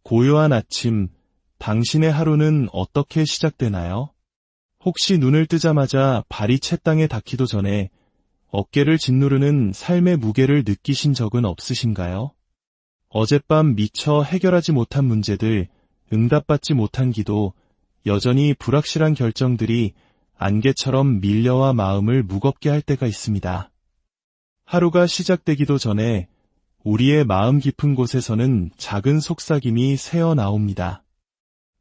고요한 아침, 당신의 하루는 어떻게 시작되나요? 혹시 눈을 뜨자마자 발이 채땅에 닿기도 전에 어깨를 짓누르는 삶의 무게를 느끼신 적은 없으신가요? 어젯밤 미처 해결하지 못한 문제들, 응답받지 못한 기도, 여전히 불확실한 결정들이 안개처럼 밀려와 마음을 무겁게 할 때가 있습니다. 하루가 시작되기도 전에 우리의 마음 깊은 곳에서는 작은 속삭임이 새어나옵니다.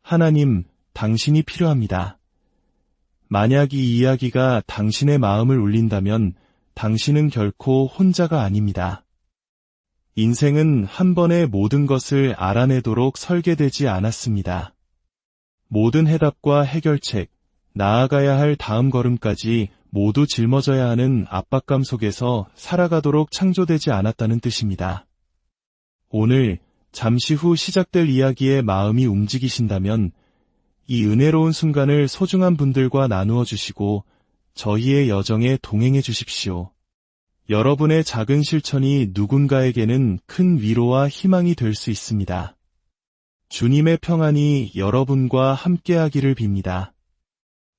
하나님, 당신이 필요합니다. 만약 이 이야기가 당신의 마음을 울린다면 당신은 결코 혼자가 아닙니다. 인생은 한 번에 모든 것을 알아내도록 설계되지 않았습니다. 모든 해답과 해결책, 나아가야 할 다음 걸음까지 모두 짊어져야 하는 압박감 속에서 살아가도록 창조되지 않았다는 뜻입니다. 오늘 잠시 후 시작될 이야기에 마음이 움직이신다면 이 은혜로운 순간을 소중한 분들과 나누어 주시고 저희의 여정에 동행해 주십시오. 여러분의 작은 실천이 누군가에게는 큰 위로와 희망이 될 수 있습니다. 주님의 평안이 여러분과 함께하기를 빕니다.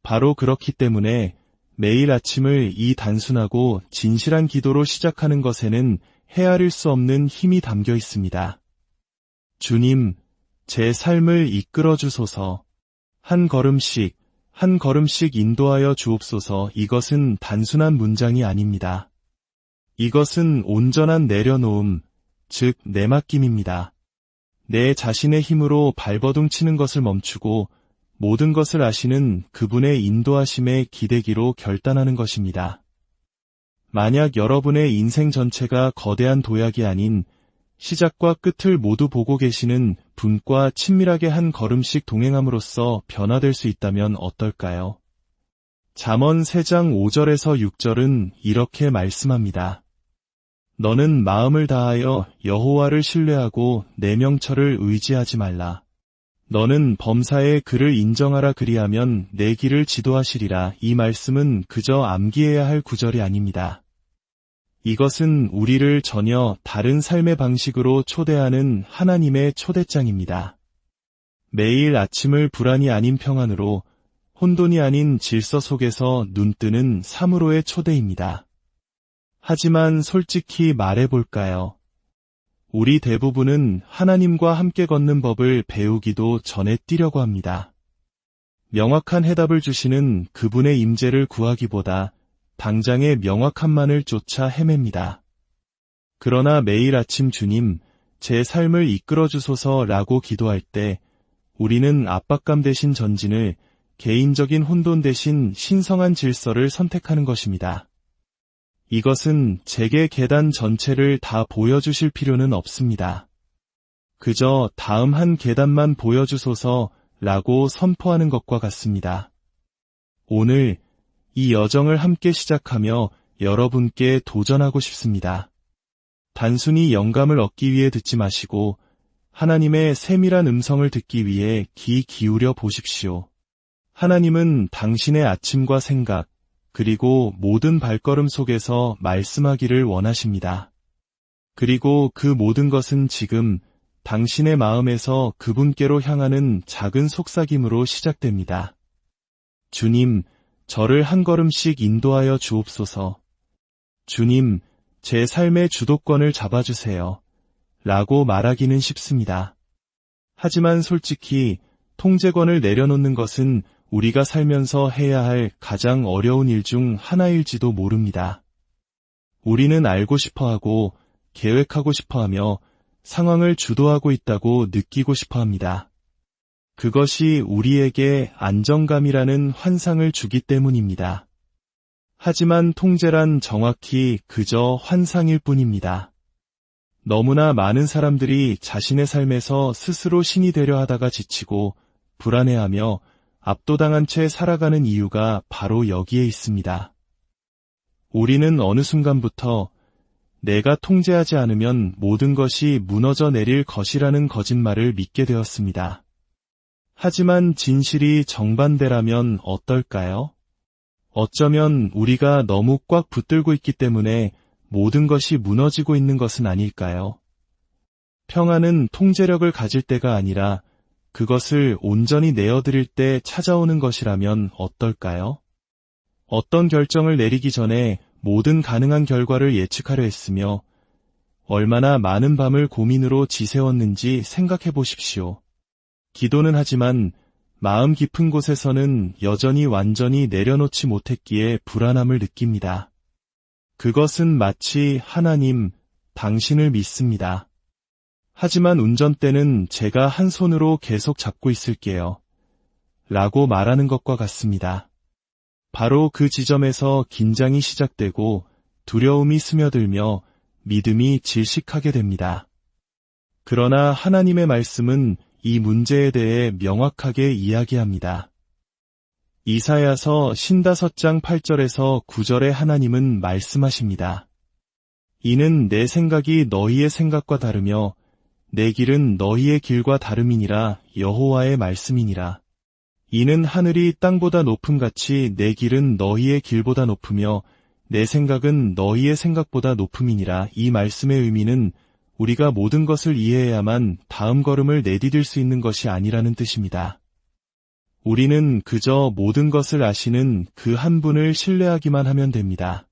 바로 그렇기 때문에 매일 아침을 이 단순하고 진실한 기도로 시작하는 것에는 헤아릴 수 없는 힘이 담겨 있습니다. 주님, 제 삶을 이끌어 주소서. 한 걸음씩, 한 걸음씩 인도하여 주옵소서. 이것은 단순한 문장이 아닙니다. 이것은 온전한 내려놓음, 즉 내맡김입니다. 내 자신의 힘으로 발버둥 치는 것을 멈추고 모든 것을 아시는 그분의 인도하심에 기대기로 결단하는 것입니다. 만약 여러분의 인생 전체가 거대한 도약이 아닌 시작과 끝을 모두 보고 계시는 분과 친밀하게 한 걸음씩 동행함으로써 변화될 수 있다면 어떨까요? 잠언 3장 5절에서 6절은 이렇게 말씀합니다. 너는 마음을 다하여 여호와를 신뢰하고 내 명철을 의지하지 말라. 너는 범사에 그를 인정하라. 그리하면 내 길을 지도하시리라. 이 말씀은 그저 암기해야 할 구절이 아닙니다. 이것은 우리를 전혀 다른 삶의 방식으로 초대하는 하나님의 초대장입니다. 매일 아침을 불안이 아닌 평안으로, 혼돈이 아닌 질서 속에서 눈뜨는 삶으로의 초대입니다. 하지만 솔직히 말해볼까요? 우리 대부분은 하나님과 함께 걷는 법을 배우기도 전에 뛰려고 합니다. 명확한 해답을 주시는 그분의 임재를 구하기보다 당장의 명확함만을 쫓아 헤맵니다. 그러나 매일 아침 주님, 제 삶을 이끌어 주소서라고 기도할 때 우리는 압박감 대신 전진을, 개인적인 혼돈 대신 신성한 질서를 선택하는 것입니다. 이것은 제게 계단 전체를 다 보여주실 필요는 없습니다. 그저 다음 한 계단만 보여주소서라고 선포하는 것과 같습니다. 오늘 이 여정을 함께 시작하며 여러분께 도전하고 싶습니다. 단순히 영감을 얻기 위해 듣지 마시고 하나님의 세밀한 음성을 듣기 위해 귀 기울여 보십시오. 하나님은 당신의 아침과 생각, 그리고 모든 발걸음 속에서 말씀하기를 원하십니다. 그리고 그 모든 것은 지금 당신의 마음에서 그분께로 향하는 작은 속삭임으로 시작됩니다. 주님, 저를 한 걸음씩 인도하여 주옵소서. 주님, 제 삶의 주도권을 잡아주세요. 라고 말하기는 쉽습니다. 하지만 솔직히 통제권을 내려놓는 것은 우리가 살면서 해야 할 가장 어려운 일 중 하나일지도 모릅니다. 우리는 알고 싶어하고 계획하고 싶어하며 상황을 주도하고 있다고 느끼고 싶어합니다. 그것이 우리에게 안정감이라는 환상을 주기 때문입니다. 하지만 통제란 정확히 그저 환상일 뿐입니다. 너무나 많은 사람들이 자신의 삶에서 스스로 신이 되려 하다가 지치고 불안해하며 압도당한 채 살아가는 이유가 바로 여기에 있습니다. 우리는 어느 순간부터 내가 통제하지 않으면 모든 것이 무너져 내릴 것이라는 거짓말을 믿게 되었습니다. 하지만 진실이 정반대라면 어떨까요? 어쩌면 우리가 너무 꽉 붙들고 있기 때문에 모든 것이 무너지고 있는 것은 아닐까요? 평안은 통제력을 가질 때가 아니라 그것을 온전히 내어드릴 때 찾아오는 것이라면 어떨까요? 어떤 결정을 내리기 전에 모든 가능한 결과를 예측하려 했으며 얼마나 많은 밤을 고민으로 지새웠는지 생각해 보십시오. 기도는 하지만 마음 깊은 곳에서는 여전히 완전히 내려놓지 못했기에 불안함을 느낍니다. 그것은 마치 하나님, 당신을 믿습니다. 하지만 운전대는 제가 한 손으로 계속 잡고 있을게요. 라고 말하는 것과 같습니다. 바로 그 지점에서 긴장이 시작되고 두려움이 스며들며 믿음이 질식하게 됩니다. 그러나 하나님의 말씀은 이 문제에 대해 명확하게 이야기합니다. 이사야서 55장 8절에서 9절에 하나님은 말씀하십니다. 이는 내 생각이 너희의 생각과 다르며 내 길은 너희의 길과 다름이니라 여호와의 말씀이니라. 이는 하늘이 땅보다 높음같이 내 길은 너희의 길보다 높으며 내 생각은 너희의 생각보다 높음이니라. 이 말씀의 의미는 우리가 모든 것을 이해해야만 다음 걸음을 내디딜 수 있는 것이 아니라는 뜻입니다. 우리는 그저 모든 것을 아시는 그 한 분을 신뢰하기만 하면 됩니다.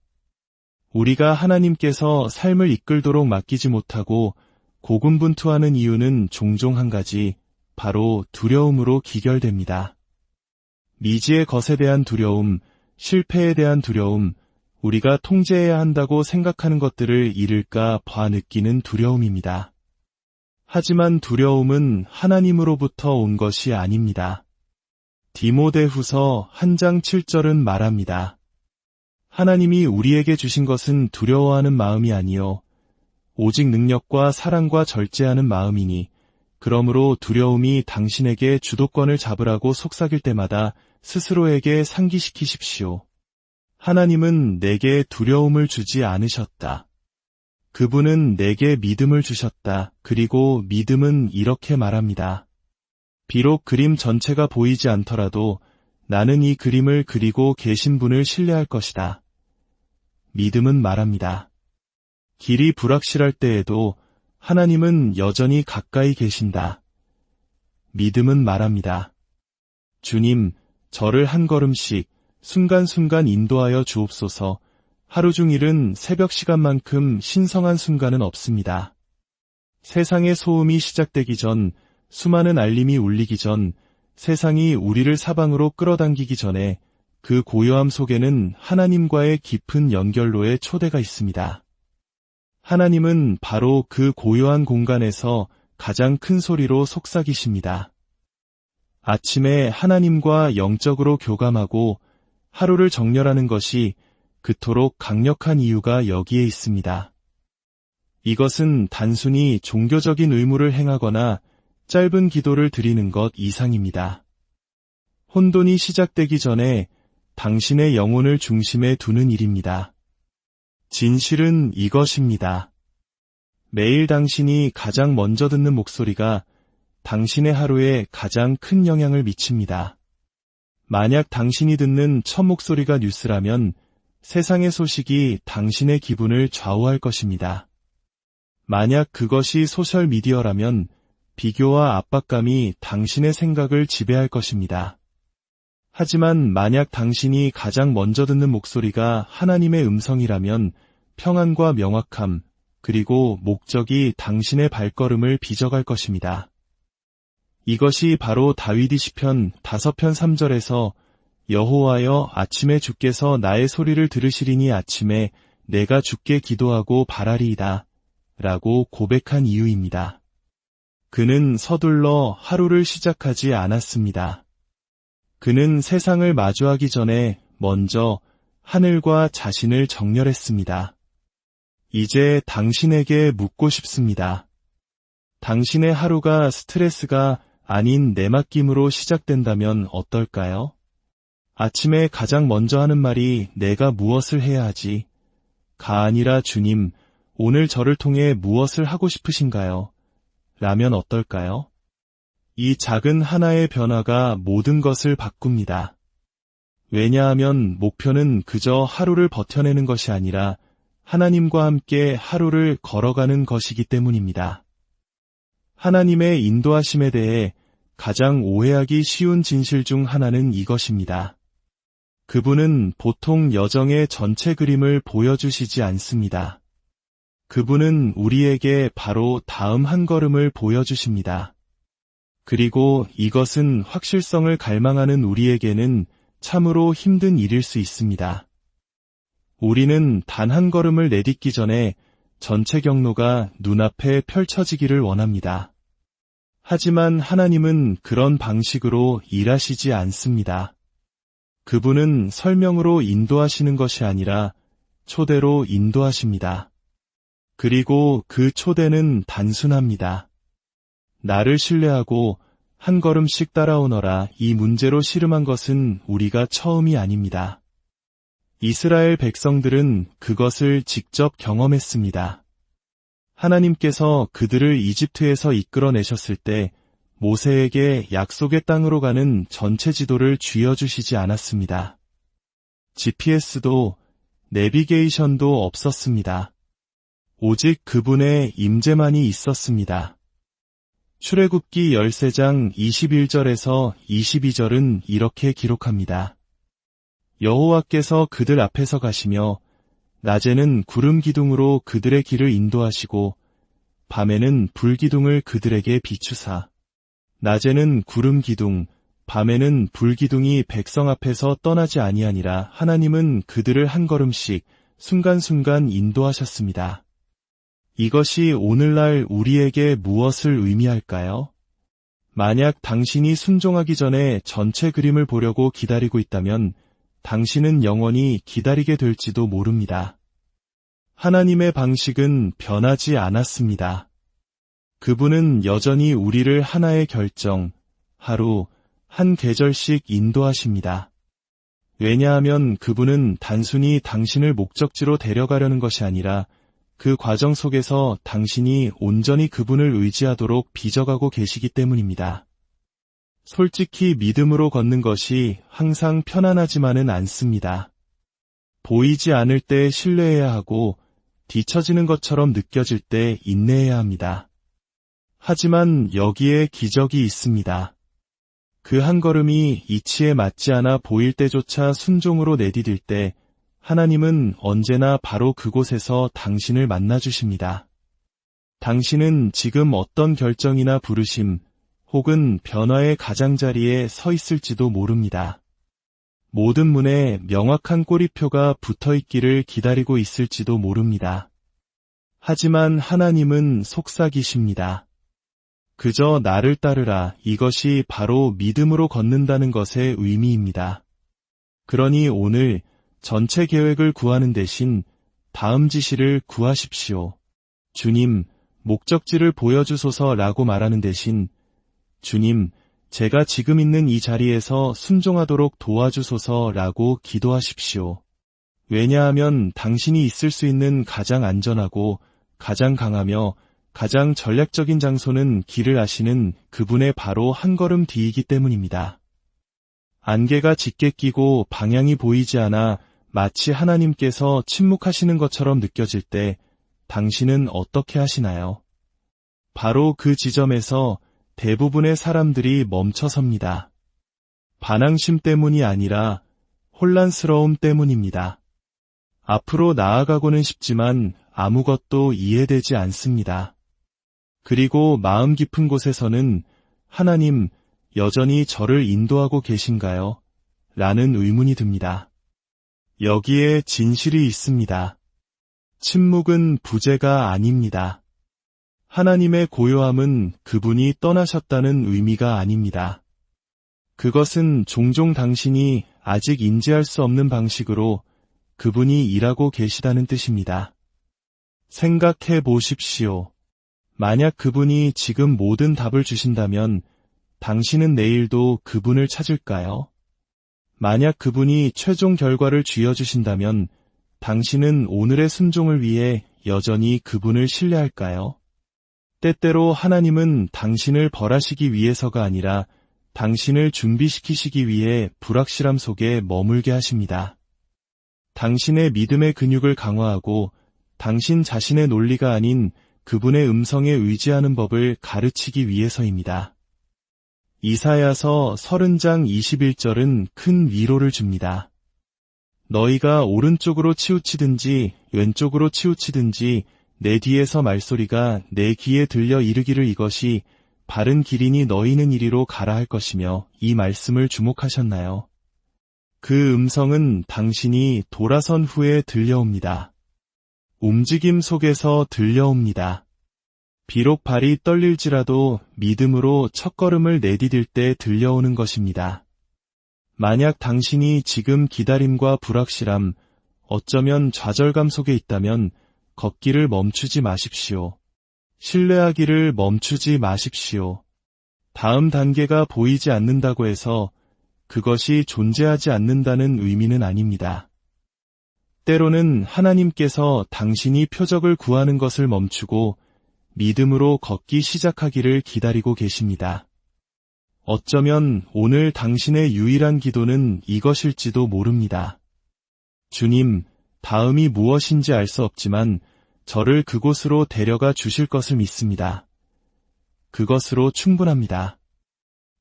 우리가 하나님께서 삶을 이끌도록 맡기지 못하고 고군분투하는 이유는 종종 한 가지, 바로 두려움으로 기결됩니다. 미지의 것에 대한 두려움, 실패에 대한 두려움, 우리가 통제해야 한다고 생각하는 것들을 잃을까 봐 느끼는 두려움입니다. 하지만 두려움은 하나님으로부터 온 것이 아닙니다. 디모데후서 1장 7절은 말합니다. 하나님이 우리에게 주신 것은 두려워하는 마음이 아니요 오직 능력과 사랑과 절제하는 마음이니 그러므로 두려움이 당신에게 주도권을 잡으라고 속삭일 때마다 스스로에게 상기시키십시오. 하나님은 내게 두려움을 주지 않으셨다. 그분은 내게 믿음을 주셨다. 그리고 믿음은 이렇게 말합니다. 비록 그림 전체가 보이지 않더라도 나는 이 그림을 그리고 계신 분을 신뢰할 것이다. 믿음은 말합니다. 길이 불확실할 때에도 하나님은 여전히 가까이 계신다. 믿음은 말합니다. 주님, 저를 한 걸음씩 순간순간 인도하여 주옵소서. 하루 중일은 새벽 시간만큼 신성한 순간은 없습니다. 세상의 소음이 시작되기 전, 수많은 알림이 울리기 전, 세상이 우리를 사방으로 끌어당기기 전에 그 고요함 속에는 하나님과의 깊은 연결로의 초대가 있습니다. 하나님은 바로 그 고요한 공간에서 가장 큰 소리로 속삭이십니다. 아침에 하나님과 영적으로 교감하고 하루를 정렬하는 것이 그토록 강력한 이유가 여기에 있습니다. 이것은 단순히 종교적인 의무를 행하거나 짧은 기도를 드리는 것 이상입니다. 혼돈이 시작되기 전에 당신의 영혼을 중심에 두는 일입니다. 진실은 이것입니다. 매일 당신이 가장 먼저 듣는 목소리가 당신의 하루에 가장 큰 영향을 미칩니다. 만약 당신이 듣는 첫 목소리가 뉴스라면 세상의 소식이 당신의 기분을 좌우할 것입니다. 만약 그것이 소셜미디어라면 비교와 압박감이 당신의 생각을 지배할 것입니다. 하지만 만약 당신이 가장 먼저 듣는 목소리가 하나님의 음성이라면 평안과 명확함, 그리고 목적이 당신의 발걸음을 빚어갈 것입니다. 이것이 바로 다윗이 시편 5편 3절에서 여호와여 아침에 주께서 나의 소리를 들으시리니 아침에 내가 주께 기도하고 바라리이다 라고 고백한 이유입니다. 그는 서둘러 하루를 시작하지 않았습니다. 그는 세상을 마주하기 전에 먼저 하늘과 자신을 정렬했습니다. 이제 당신에게 묻고 싶습니다. 당신의 하루가 스트레스가 아닌 내맡김으로 시작된다면 어떨까요? 아침에 가장 먼저 하는 말이 내가 무엇을 해야 하지? 가 아니라 주님, 오늘 저를 통해 무엇을 하고 싶으신가요? 라면 어떨까요? 이 작은 하나의 변화가 모든 것을 바꿉니다. 왜냐하면 목표는 그저 하루를 버텨내는 것이 아니라 하나님과 함께 하루를 걸어가는 것이기 때문입니다. 하나님의 인도하심에 대해 가장 오해하기 쉬운 진실 중 하나는 이것입니다. 그분은 보통 여정의 전체 그림을 보여주시지 않습니다. 그분은 우리에게 바로 다음 한 걸음을 보여주십니다. 그리고 이것은 확실성을 갈망하는 우리에게는 참으로 힘든 일일 수 있습니다. 우리는 단 한 걸음을 내딛기 전에 전체 경로가 눈앞에 펼쳐지기를 원합니다. 하지만 하나님은 그런 방식으로 일하시지 않습니다. 그분은 설명으로 인도하시는 것이 아니라 초대로 인도하십니다. 그리고 그 초대는 단순합니다. 나를 신뢰하고 한 걸음씩 따라오너라. 이 문제로 씨름한 것은 우리가 처음이 아닙니다. 이스라엘 백성들은 그것을 직접 경험했습니다. 하나님께서 그들을 이집트에서 이끌어내셨을 때 모세에게 약속의 땅으로 가는 전체 지도를 쥐어주시지 않았습니다. GPS도 내비게이션도 없었습니다. 오직 그분의 임재만이 있었습니다. 출애굽기 13장 21절에서 22절은 이렇게 기록합니다. 여호와께서 그들 앞에서 가시며 낮에는 구름 기둥으로 그들의 길을 인도하시고 밤에는 불 기둥을 그들에게 비추사 낮에는 구름 기둥, 밤에는 불 기둥이 백성 앞에서 떠나지 아니하니라. 하나님은 그들을 한 걸음씩 순간순간 인도하셨습니다. 이것이 오늘날 우리에게 무엇을 의미할까요? 만약 당신이 순종하기 전에 전체 그림을 보려고 기다리고 있다면 당신은 영원히 기다리게 될지도 모릅니다. 하나님의 방식은 변하지 않았습니다. 그분은 여전히 우리를 하나의 결정, 하루, 한 계절씩 인도하십니다. 왜냐하면 그분은 단순히 당신을 목적지로 데려가려는 것이 아니라 그 과정 속에서 당신이 온전히 그분을 의지하도록 빚어가고 계시기 때문입니다. 솔직히 믿음으로 걷는 것이 항상 편안하지만은 않습니다. 보이지 않을 때 신뢰해야 하고 뒤처지는 것처럼 느껴질 때 인내해야 합니다. 하지만 여기에 기적이 있습니다. 그 한 걸음이 이치에 맞지 않아 보일 때조차 순종으로 내디딜 때 하나님은 언제나 바로 그곳에서 당신을 만나주십니다. 당신은 지금 어떤 결정이나 부르심 혹은 변화의 가장자리에 서 있을지도 모릅니다. 모든 문에 명확한 꼬리표가 붙어있기를 기다리고 있을지도 모릅니다. 하지만 하나님은 속삭이십니다. 그저 나를 따르라. 이것이 바로 믿음으로 걷는다는 것의 의미입니다. 그러니 오늘 전체 계획을 구하는 대신 다음 지시를 구하십시오. 주님, 목적지를 보여주소서라고 말하는 대신 주님, 제가 지금 있는 이 자리에서 순종하도록 도와주소서라고 기도하십시오. 왜냐하면 당신이 있을 수 있는 가장 안전하고 가장 강하며 가장 전략적인 장소는 길을 아시는 그분의 바로 한 걸음 뒤이기 때문입니다. 안개가 짙게 끼고 방향이 보이지 않아 마치 하나님께서 침묵하시는 것처럼 느껴질 때 당신은 어떻게 하시나요? 바로 그 지점에서 대부분의 사람들이 멈춰섭니다. 반항심 때문이 아니라 혼란스러움 때문입니다. 앞으로 나아가고는 싶지만 아무것도 이해되지 않습니다. 그리고 마음 깊은 곳에서는 하나님, 여전히 저를 인도하고 계신가요? 라는 의문이 듭니다. 여기에 진실이 있습니다. 침묵은 부재가 아닙니다. 하나님의 고요함은 그분이 떠나셨다는 의미가 아닙니다. 그것은 종종 당신이 아직 인지할 수 없는 방식으로 그분이 일하고 계시다는 뜻입니다. 생각해 보십시오. 만약 그분이 지금 모든 답을 주신다면 당신은 내일도 그분을 찾을까요? 만약 그분이 최종 결과를 쥐어주신다면 당신은 오늘의 순종을 위해 여전히 그분을 신뢰할까요? 때때로 하나님은 당신을 벌하시기 위해서가 아니라 당신을 준비시키시기 위해 불확실함 속에 머물게 하십니다. 당신의 믿음의 근육을 강화하고 당신 자신의 논리가 아닌 그분의 음성에 의지하는 법을 가르치기 위해서입니다. 이사야서 30장 21절은 큰 위로를 줍니다. 너희가 오른쪽으로 치우치든지 왼쪽으로 치우치든지 내 뒤에서 말소리가 내 귀에 들려 이르기를 이것이 바른 길이니 너희는 이리로 가라 할 것이며 이 말씀을 주목하셨나요? 그 음성은 당신이 돌아선 후에 들려옵니다. 움직임 속에서 들려옵니다. 비록 발이 떨릴지라도 믿음으로 첫걸음을 내디딜 때 들려오는 것입니다. 만약 당신이 지금 기다림과 불확실함, 어쩌면 좌절감 속에 있다면 걷기를 멈추지 마십시오. 신뢰하기를 멈추지 마십시오. 다음 단계가 보이지 않는다고 해서 그것이 존재하지 않는다는 의미는 아닙니다. 때로는 하나님께서 당신이 표적을 구하는 것을 멈추고 믿음으로 걷기 시작하기를 기다리고 계십니다. 어쩌면 오늘 당신의 유일한 기도는 이것일지도 모릅니다. 주님, 다음이 무엇인지 알 수 없지만 저를 그곳으로 데려가 주실 것을 믿습니다. 그것으로 충분합니다.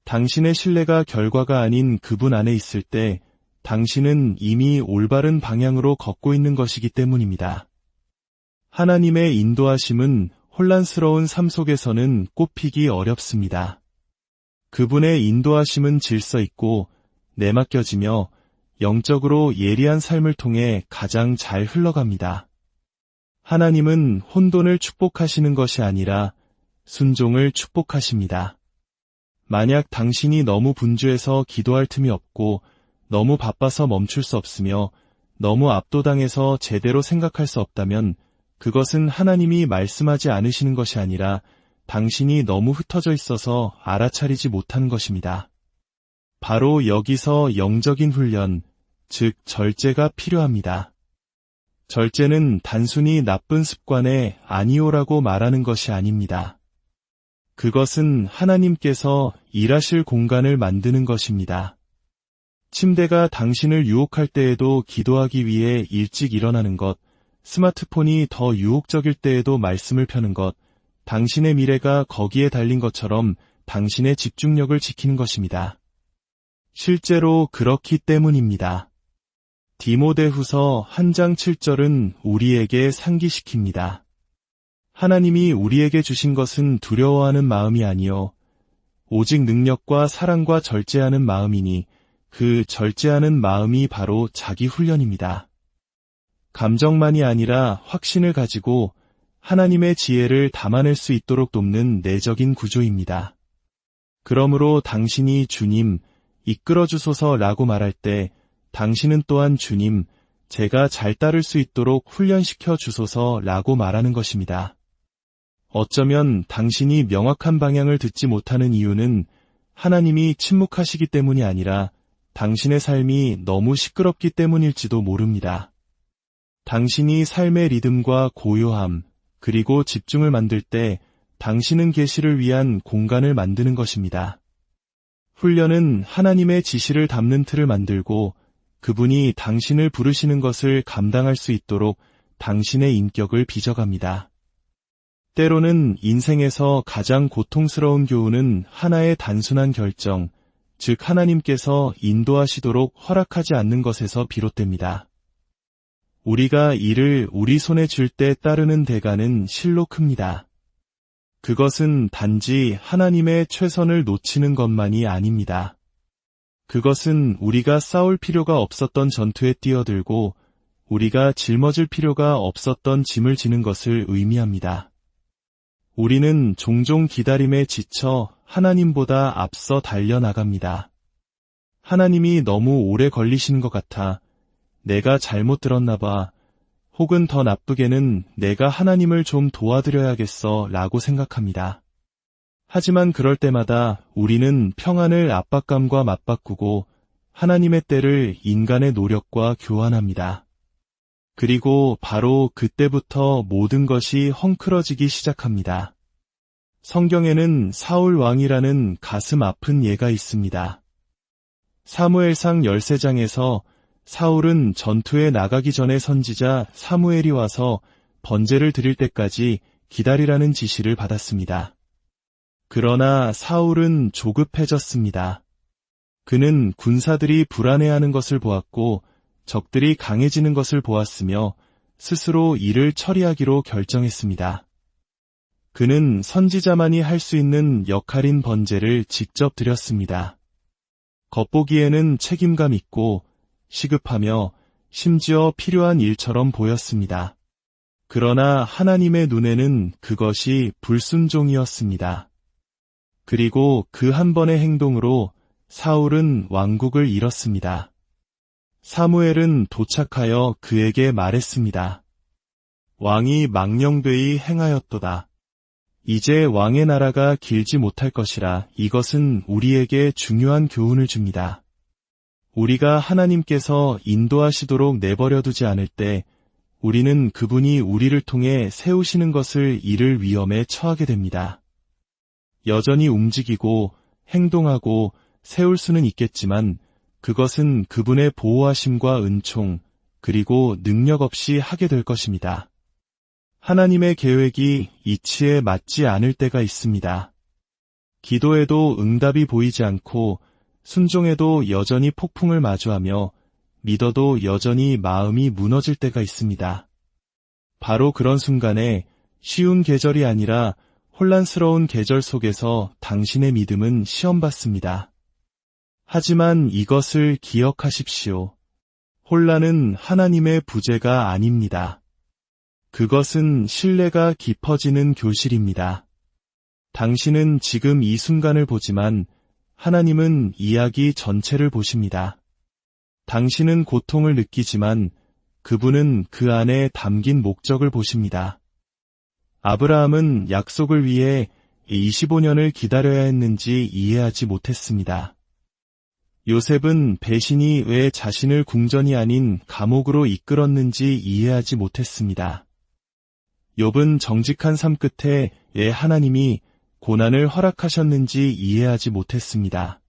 당신의 신뢰가 결과가 아닌 그분 안에 있을 때 당신은 이미 올바른 방향으로 걷고 있는 것이기 때문입니다. 하나님의 인도하심은 혼란스러운 삶 속에서는 꼽히기 어렵습니다. 그분의 인도하심은 질서 있고 내맡겨지며 영적으로 예리한 삶을 통해 가장 잘 흘러갑니다. 하나님은 혼돈을 축복하시는 것이 아니라 순종을 축복하십니다. 만약 당신이 너무 분주해서 기도할 틈이 없고 너무 바빠서 멈출 수 없으며 너무 압도당해서 제대로 생각할 수 없다면 그것은 하나님이 말씀하지 않으시는 것이 아니라 당신이 너무 흩어져 있어서 알아차리지 못하는 것입니다. 바로 여기서 영적인 훈련, 즉 절제가 필요합니다. 절제는 단순히 나쁜 습관에 아니오라고 말하는 것이 아닙니다. 그것은 하나님께서 일하실 공간을 만드는 것입니다. 침대가 당신을 유혹할 때에도 기도하기 위해 일찍 일어나는 것, 스마트폰이 더 유혹적일 때에도 말씀을 펴는 것, 당신의 미래가 거기에 달린 것처럼 당신의 집중력을 지키는 것입니다. 실제로 그렇기 때문입니다. 디모데후서 1장 7절은 우리에게 상기시킵니다. 하나님이 우리에게 주신 것은 두려워하는 마음이 아니요 오직 능력과 사랑과 절제하는 마음이니 그 절제하는 마음이 바로 자기 훈련입니다. 감정만이 아니라 확신을 가지고 하나님의 지혜를 담아낼 수 있도록 돕는 내적인 구조입니다. 그러므로 당신이 주님, 이끌어 주소서라고 말할 때 당신은 또한 주님, 제가 잘 따를 수 있도록 훈련시켜 주소서라고 말하는 것입니다. 어쩌면 당신이 명확한 방향을 듣지 못하는 이유는 하나님이 침묵하시기 때문이 아니라 당신의 삶이 너무 시끄럽기 때문일지도 모릅니다. 당신이 삶의 리듬과 고요함, 그리고 집중을 만들 때 당신은 계시를 위한 공간을 만드는 것입니다. 훈련은 하나님의 지시를 담는 틀을 만들고 그분이 당신을 부르시는 것을 감당할 수 있도록 당신의 인격을 빚어갑니다. 때로는 인생에서 가장 고통스러운 교훈은 하나의 단순한 결정, 즉 하나님께서 인도하시도록 허락하지 않는 것에서 비롯됩니다. 우리가 이를 우리 손에 줄 때 따르는 대가는 실로 큽니다. 그것은 단지 하나님의 최선을 놓치는 것만이 아닙니다. 그것은 우리가 싸울 필요가 없었던 전투에 뛰어들고 우리가 짊어질 필요가 없었던 짐을 지는 것을 의미합니다. 우리는 종종 기다림에 지쳐 하나님보다 앞서 달려나갑니다. 하나님이 너무 오래 걸리시는 것 같아 내가 잘못 들었나 봐, 혹은 더 나쁘게는 내가 하나님을 좀 도와드려야겠어 라고 생각합니다. 하지만 그럴 때마다 우리는 평안을 압박감과 맞바꾸고 하나님의 때를 인간의 노력과 교환합니다. 그리고 바로 그때부터 모든 것이 헝클어지기 시작합니다. 성경에는 사울 왕이라는 가슴 아픈 예가 있습니다. 사무엘상 13장에서 사울은 전투에 나가기 전에 선지자 사무엘이 와서 번제를 드릴 때까지 기다리라는 지시를 받았습니다. 그러나 사울은 조급해졌습니다. 그는 군사들이 불안해하는 것을 보았고 적들이 강해지는 것을 보았으며 스스로 일을 처리하기로 결정했습니다. 그는 선지자만이 할 수 있는 역할인 번제를 직접 드렸습니다. 겉보기에는 책임감 있고 시급하며 심지어 필요한 일처럼 보였습니다. 그러나 하나님의 눈에는 그것이 불순종이었습니다. 그리고 그 한 번의 행동으로 사울은 왕국을 잃었습니다. 사무엘은 도착하여 그에게 말했습니다. 왕이 망령되이 행하였도다. 이제 왕의 나라가 길지 못할 것이라. 이것은 우리에게 중요한 교훈을 줍니다. 우리가 하나님께서 인도하시도록 내버려두지 않을 때 우리는 그분이 우리를 통해 세우시는 것을 잃을 위험에 처하게 됩니다. 여전히 움직이고 행동하고 세울 수는 있겠지만 그것은 그분의 보호하심과 은총 그리고 능력 없이 하게 될 것입니다. 하나님의 계획이 이치에 맞지 않을 때가 있습니다. 기도에도 응답이 보이지 않고 순종에도 여전히 폭풍을 마주하며 믿어도 여전히 마음이 무너질 때가 있습니다. 바로 그런 순간에 쉬운 계절이 아니라 혼란스러운 계절 속에서 당신의 믿음은 시험받습니다. 하지만 이것을 기억하십시오. 혼란은 하나님의 부재가 아닙니다. 그것은 신뢰가 깊어지는 교실입니다. 당신은 지금 이 순간을 보지만 하나님은 이야기 전체를 보십니다. 당신은 고통을 느끼지만 그분은 그 안에 담긴 목적을 보십니다. 아브라함은 약속을 위해 25년을 기다려야 했는지 이해하지 못했습니다. 요셉은 배신이 왜 자신을 궁전이 아닌 감옥으로 이끌었는지 이해하지 못했습니다. 욥은 정직한 삶 끝에 왜 하나님이 고난을 허락하셨는지 이해하지 못했습니다.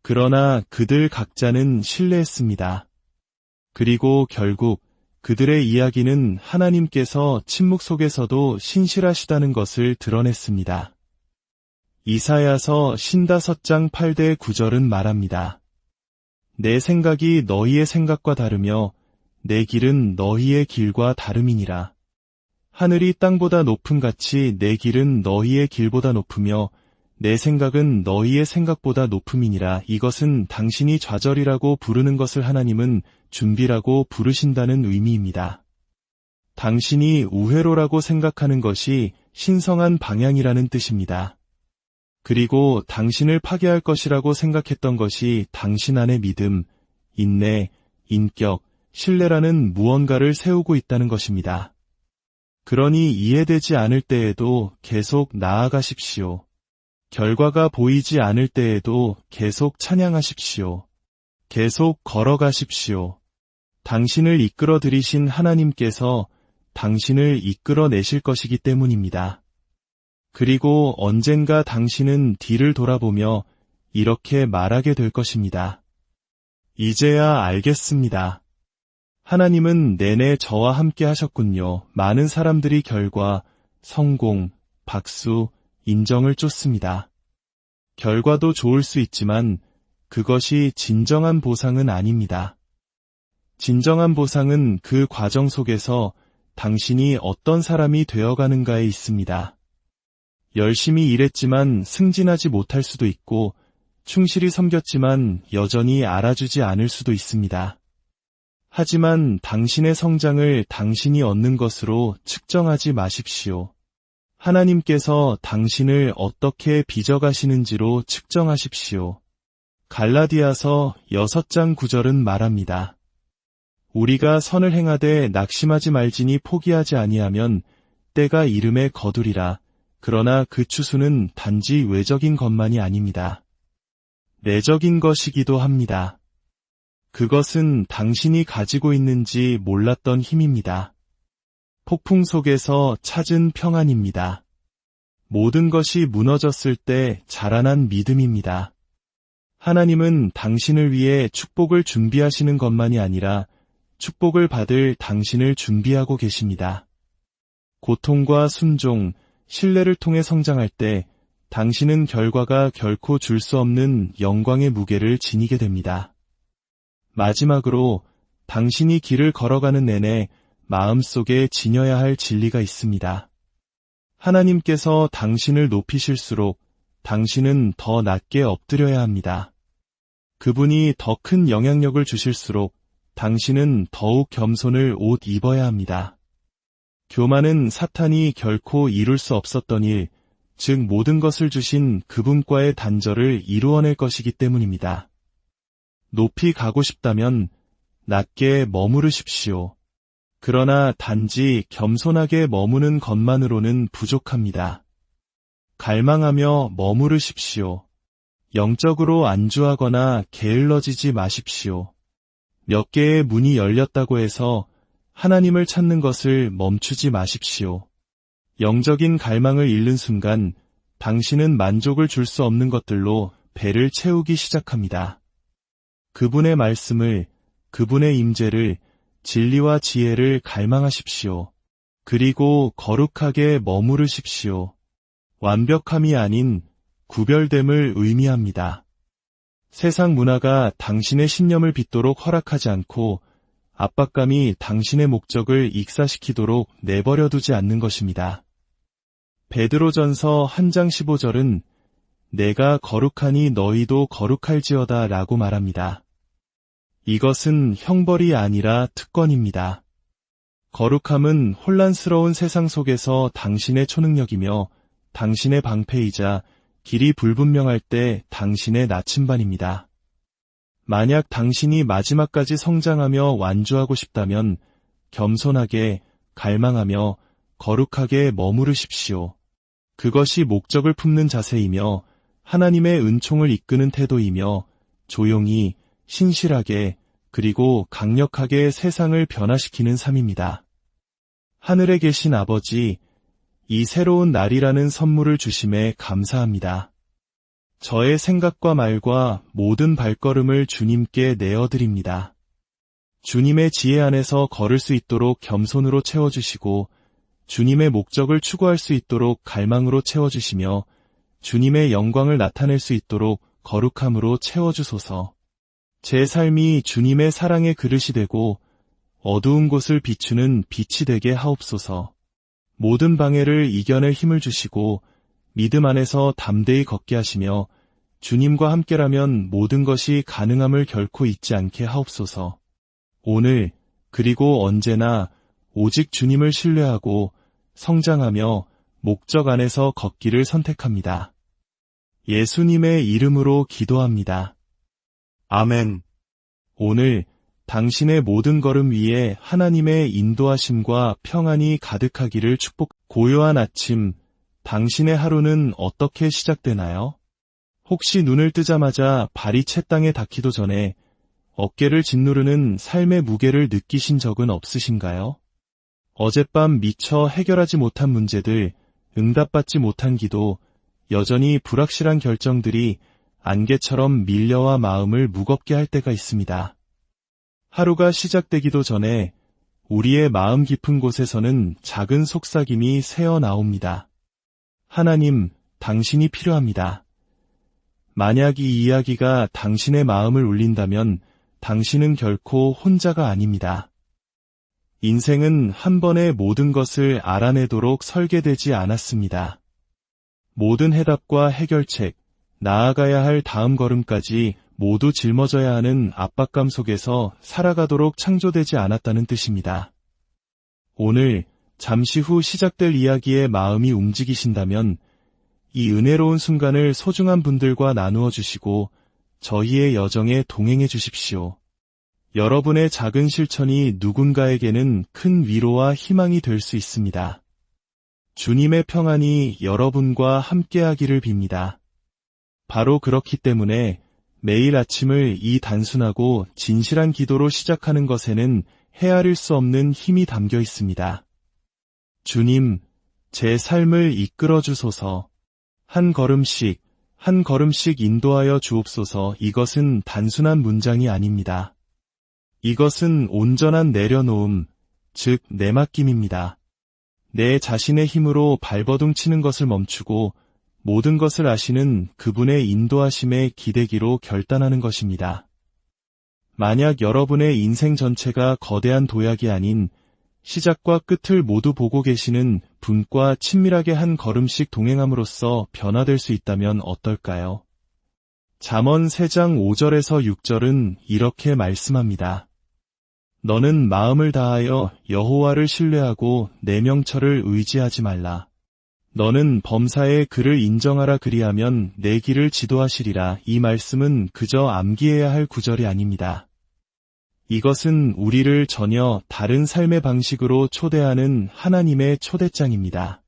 그러나 그들 각자는 신뢰했습니다. 그리고 결국 그들의 이야기는 하나님께서 침묵 속에서도 신실하시다는 것을 드러냈습니다. 이사야서 55장 8대 9절은 말합니다. 내 생각이 너희의 생각과 다르며 내 길은 너희의 길과 다름이니라. 하늘이 땅보다 높음 같이 내 길은 너희의 길보다 높으며 내 생각은 너희의 생각보다 높음이니라. 이것은 당신이 좌절이라고 부르는 것을 하나님은 준비라고 부르신다는 의미입니다. 당신이 우회로라고 생각하는 것이 신성한 방향이라는 뜻입니다. 그리고 당신을 파괴할 것이라고 생각했던 것이 당신 안의 믿음, 인내, 인격, 신뢰라는 무언가를 세우고 있다는 것입니다. 그러니 이해되지 않을 때에도 계속 나아가십시오. 결과가 보이지 않을 때에도 계속 찬양하십시오. 계속 걸어가십시오. 당신을 이끌어 들이신 하나님께서 당신을 이끌어내실 것이기 때문입니다. 그리고 언젠가 당신은 뒤를 돌아보며 이렇게 말하게 될 것입니다. 이제야 알겠습니다. 하나님은 내내 저와 함께 하셨군요. 많은 사람들이 결과, 성공, 박수, 인정을 쫓습니다. 결과도 좋을 수 있지만 그것이 진정한 보상은 아닙니다. 진정한 보상은 그 과정 속에서 당신이 어떤 사람이 되어가는가에 있습니다. 열심히 일했지만 승진하지 못할 수도 있고 충실히 섬겼지만 여전히 알아주지 않을 수도 있습니다. 하지만 당신의 성장을 당신이 얻는 것으로 측정하지 마십시오. 하나님께서 당신을 어떻게 빚어가시는지로 측정하십시오. 갈라디아서 6장 9절은 말합니다. 우리가 선을 행하되 낙심하지 말지니 포기하지 아니하면 때가 이름에 거두리라. 그러나 그 추수는 단지 외적인 것만이 아닙니다. 내적인 것이기도 합니다. 그것은 당신이 가지고 있는지 몰랐던 힘입니다. 폭풍 속에서 찾은 평안입니다. 모든 것이 무너졌을 때 자라난 믿음입니다. 하나님은 당신을 위해 축복을 준비하시는 것만이 아니라 축복을 받을 당신을 준비하고 계십니다. 고통과 순종, 신뢰를 통해 성장할 때 당신은 결과가 결코 줄 수 없는 영광의 무게를 지니게 됩니다. 마지막으로 당신이 길을 걸어가는 내내 마음속에 지녀야 할 진리가 있습니다. 하나님께서 당신을 높이실수록 당신은 더 낮게 엎드려야 합니다. 그분이 더 큰 영향력을 주실수록 당신은 더욱 겸손을 옷 입어야 합니다. 교만은 사탄이 결코 이룰 수 없었던 일, 즉 모든 것을 주신 그분과의 단절을 이루어낼 것이기 때문입니다. 높이 가고 싶다면 낮게 머무르십시오. 그러나 단지 겸손하게 머무는 것만으로는 부족합니다. 갈망하며 머무르십시오. 영적으로 안주하거나 게을러지지 마십시오. 몇 개의 문이 열렸다고 해서 하나님을 찾는 것을 멈추지 마십시오. 영적인 갈망을 잃는 순간 당신은 만족을 줄 수 없는 것들로 배를 채우기 시작합니다. 그분의 말씀을, 그분의 임재를, 진리와 지혜를 갈망하십시오. 그리고 거룩하게 머무르십시오. 완벽함이 아닌 구별됨을 의미합니다. 세상 문화가 당신의 신념을 빗도록 허락하지 않고 압박감이 당신의 목적을 익사시키도록 내버려 두지 않는 것입니다. 베드로전서 1장 15절은 내가 거룩하니 너희도 거룩할지어다 라고 말합니다. 이것은 형벌이 아니라 특권입니다. 거룩함은 혼란스러운 세상 속에서 당신의 초능력이며 당신의 방패이자 길이 불분명할 때 당신의 나침반입니다. 만약 당신이 마지막까지 성장하며 완주하고 싶다면 겸손하게, 갈망하며 거룩하게 머무르십시오. 그것이 목적을 품는 자세이며 하나님의 은총을 이끄는 태도이며 조용히, 신실하게, 그리고 강력하게 세상을 변화시키는 삶입니다. 하늘에 계신 아버지, 이 새로운 날이라는 선물을 주심에 감사합니다. 저의 생각과 말과 모든 발걸음을 주님께 내어드립니다. 주님의 지혜 안에서 걸을 수 있도록 겸손으로 채워주시고 주님의 목적을 추구할 수 있도록 갈망으로 채워주시며 주님의 영광을 나타낼 수 있도록 거룩함으로 채워주소서. 제 삶이 주님의 사랑의 그릇이 되고 어두운 곳을 비추는 빛이 되게 하옵소서. 모든 방해를 이겨낼 힘을 주시고 믿음 안에서 담대히 걷게 하시며 주님과 함께라면 모든 것이 가능함을 결코 잊지 않게 하옵소서. 오늘 그리고 언제나 오직 주님을 신뢰하고 성장하며 목적 안에서 걷기를 선택합니다. 예수님의 이름으로 기도합니다. 아멘. 오늘 당신의 모든 걸음 위에 하나님의 인도하심과 평안이 가득하기를 고요한 아침, 당신의 하루는 어떻게 시작되나요? 혹시 눈을 뜨자마자 발이 채 땅에 닿기도 전에 어깨를 짓누르는 삶의 무게를 느끼신 적은 없으신가요? 어젯밤 미처 해결하지 못한 문제들, 응답받지 못한 기도, 여전히 불확실한 결정들이 안개처럼 밀려와 마음을 무겁게 할 때가 있습니다. 하루가 시작되기도 전에 우리의 마음 깊은 곳에서는 작은 속삭임이 새어나옵니다. 하나님, 당신이 필요합니다. 만약 이 이야기가 당신의 마음을 울린다면 당신은 결코 혼자가 아닙니다. 인생은 한 번에 모든 것을 알아내도록 설계되지 않았습니다. 모든 해답과 해결책, 나아가야 할 다음 걸음까지 모두 짊어져야 하는 압박감 속에서 살아가도록 창조되지 않았다는 뜻입니다. 오늘 잠시 후 시작될 이야기에 마음이 움직이신다면 이 은혜로운 순간을 소중한 분들과 나누어 주시고 저희의 여정에 동행해 주십시오. 여러분의 작은 실천이 누군가에게는 큰 위로와 희망이 될 수 있습니다. 주님의 평안이 여러분과 함께하기를 빕니다. 바로 그렇기 때문에 매일 아침을 이 단순하고 진실한 기도로 시작하는 것에는 헤아릴 수 없는 힘이 담겨 있습니다. 주님, 제 삶을 이끌어 주소서. 한 걸음씩, 한 걸음씩 인도하여 주옵소서. 이것은 단순한 문장이 아닙니다. 이것은 온전한 내려놓음, 즉 내맡김입니다. 내 자신의 힘으로 발버둥 치는 것을 멈추고 모든 것을 아시는 그분의 인도하심에 기대기로 결단하는 것입니다. 만약 여러분의 인생 전체가 거대한 도약이 아닌 시작과 끝을 모두 보고 계시는 분과 친밀하게 한 걸음씩 동행함으로써 변화될 수 있다면 어떨까요? 잠언 3장 5절에서 6절은 이렇게 말씀합니다. 너는 마음을 다하여 여호와를 신뢰하고 내 명철을 의지하지 말라. 너는 범사에 그를 인정하라 그리하면 내 길을 지도하시리라. 이 말씀은 그저 암기해야 할 구절이 아닙니다. 이것은 우리를 전혀 다른 삶의 방식으로 초대하는 하나님의 초대장입니다.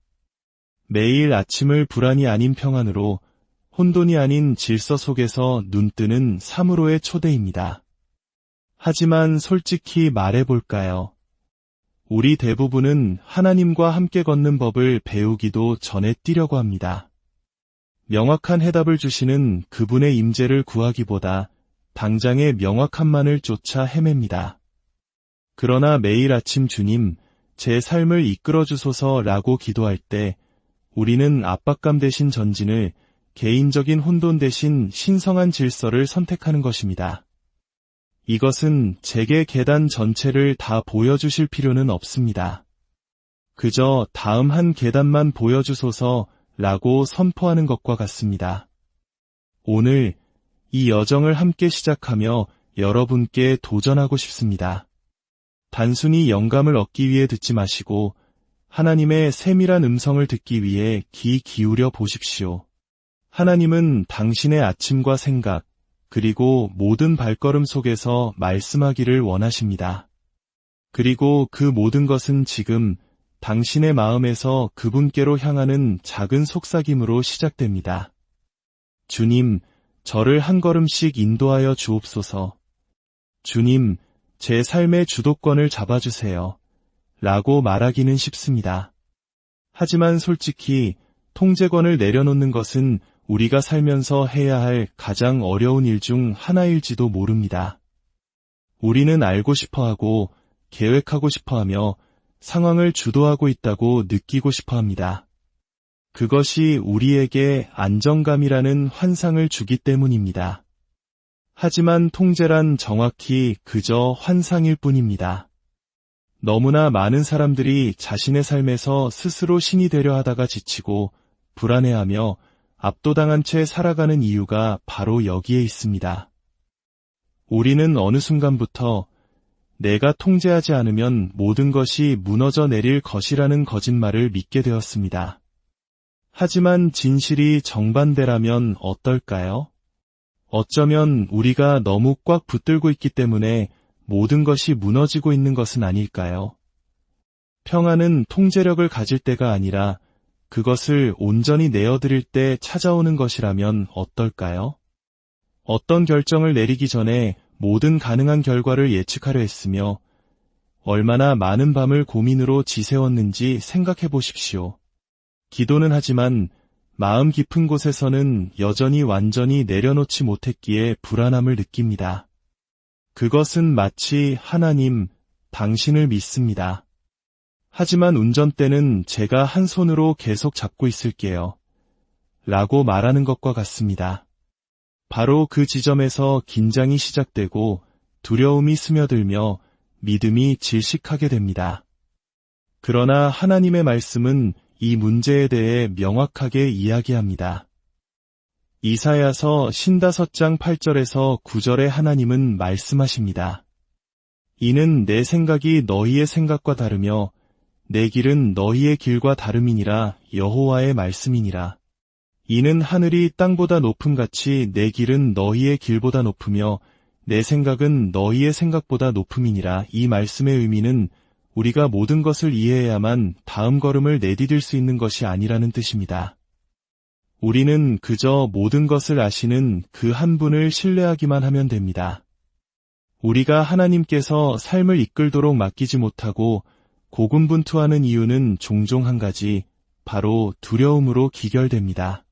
매일 아침을 불안이 아닌 평안으로, 혼돈이 아닌 질서 속에서 눈뜨는 삶으로의 초대입니다. 하지만 솔직히 말해볼까요? 우리 대부분은 하나님과 함께 걷는 법을 배우기도 전에 뛰려고 합니다. 명확한 해답을 주시는 그분의 임재를 구하기보다 당장의 명확함만을 쫓아 헤맵니다. 그러나 매일 아침 주님, 제 삶을 이끌어 주소서라고 기도할 때 우리는 압박감 대신 전진을, 개인적인 혼돈 대신 신성한 질서를 선택하는 것입니다. 이것은 제게 계단 전체를 다 보여주실 필요는 없습니다. 그저 다음 한 계단만 보여주소서라고 선포하는 것과 같습니다. 오늘 이 여정을 함께 시작하며 여러분께 도전하고 싶습니다. 단순히 영감을 얻기 위해 듣지 마시고 하나님의 세밀한 음성을 듣기 위해 귀 기울여 보십시오. 하나님은 당신의 아침과 생각, 그리고 모든 발걸음 속에서 말씀하기를 원하십니다. 그리고 그 모든 것은 지금 당신의 마음에서 그분께로 향하는 작은 속삭임으로 시작됩니다. 주님, 저를 한 걸음씩 인도하여 주옵소서. 주님, 제 삶의 주도권을 잡아주세요. 라고 말하기는 쉽습니다. 하지만 솔직히 통제권을 내려놓는 것은 우리가 살면서 해야 할 가장 어려운 일 중 하나일지도 모릅니다. 우리는 알고 싶어하고 계획하고 싶어하며 상황을 주도하고 있다고 느끼고 싶어합니다. 그것이 우리에게 안정감이라는 환상을 주기 때문입니다. 하지만 통제란 정확히 그저 환상일 뿐입니다. 너무나 많은 사람들이 자신의 삶에서 스스로 신이 되려 하다가 지치고 불안해하며 압도당한 채 살아가는 이유가 바로 여기에 있습니다. 우리는 어느 순간부터 내가 통제하지 않으면 모든 것이 무너져 내릴 것이라는 거짓말을 믿게 되었습니다. 하지만 진실이 정반대라면 어떨까요? 어쩌면 우리가 너무 꽉 붙들고 있기 때문에 모든 것이 무너지고 있는 것은 아닐까요? 평안은 통제력을 가질 때가 아니라 그것을 온전히 내어드릴 때 찾아오는 것이라면 어떨까요? 어떤 결정을 내리기 전에 모든 가능한 결과를 예측하려 했으며 얼마나 많은 밤을 고민으로 지새웠는지 생각해 보십시오. 기도는 하지만 마음 깊은 곳에서는 여전히 완전히 내려놓지 못했기에 불안함을 느낍니다. 그것은 마치 하나님, 당신을 믿습니다. 하지만 운전대는 제가 한 손으로 계속 잡고 있을게요. 라고 말하는 것과 같습니다. 바로 그 지점에서 긴장이 시작되고 두려움이 스며들며 믿음이 질식하게 됩니다. 그러나 하나님의 말씀은 이 문제에 대해 명확하게 이야기합니다. 이사야서 55장 8절에서 9절에 하나님은 말씀하십니다. 이는 내 생각이 너희의 생각과 다르며 내 길은 너희의 길과 다름이니라. 여호와의 말씀이니라. 이는 하늘이 땅보다 높음같이 내 길은 너희의 길보다 높으며 내 생각은 너희의 생각보다 높음이니라. 이 말씀의 의미는 우리가 모든 것을 이해해야만 다음 걸음을 내디딜 수 있는 것이 아니라는 뜻입니다. 우리는 그저 모든 것을 아시는 그 한 분을 신뢰하기만 하면 됩니다. 우리가 하나님께서 삶을 이끌도록 맡기지 못하고 고군분투하는 이유는 종종 한 가지, 바로 두려움으로 기결됩니다.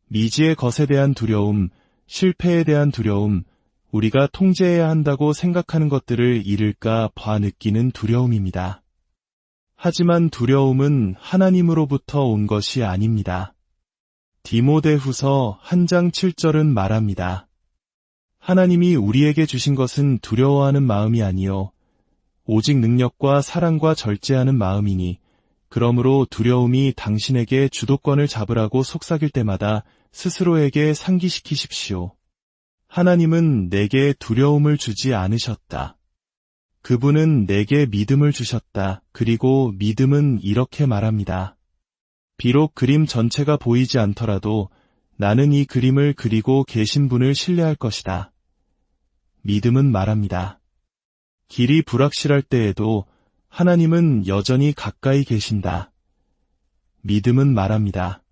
미지의 것에 대한 두려움, 실패에 대한 두려움, 우리가 통제해야 한다고 생각하는 것들을 잃을까 봐 느끼는 두려움입니다. 하지만 두려움은 하나님으로부터 온 것이 아닙니다. 디모데후서 1장 7절은 말합니다. 하나님이 우리에게 주신 것은 두려워하는 마음이 아니요 오직 능력과 사랑과 절제하는 마음이니 그러므로 두려움이 당신에게 주도권을 잡으라고 속삭일 때마다 스스로에게 상기시키십시오. 하나님은 내게 두려움을 주지 않으셨다. 그분은 내게 믿음을 주셨다. 그리고 믿음은 이렇게 말합니다. 비록 그림 전체가 보이지 않더라도 나는 이 그림을 그리고 계신 분을 신뢰할 것이다. 믿음은 말합니다. 길이 불확실할 때에도 하나님은 여전히 가까이 계신다. 믿음은 말합니다.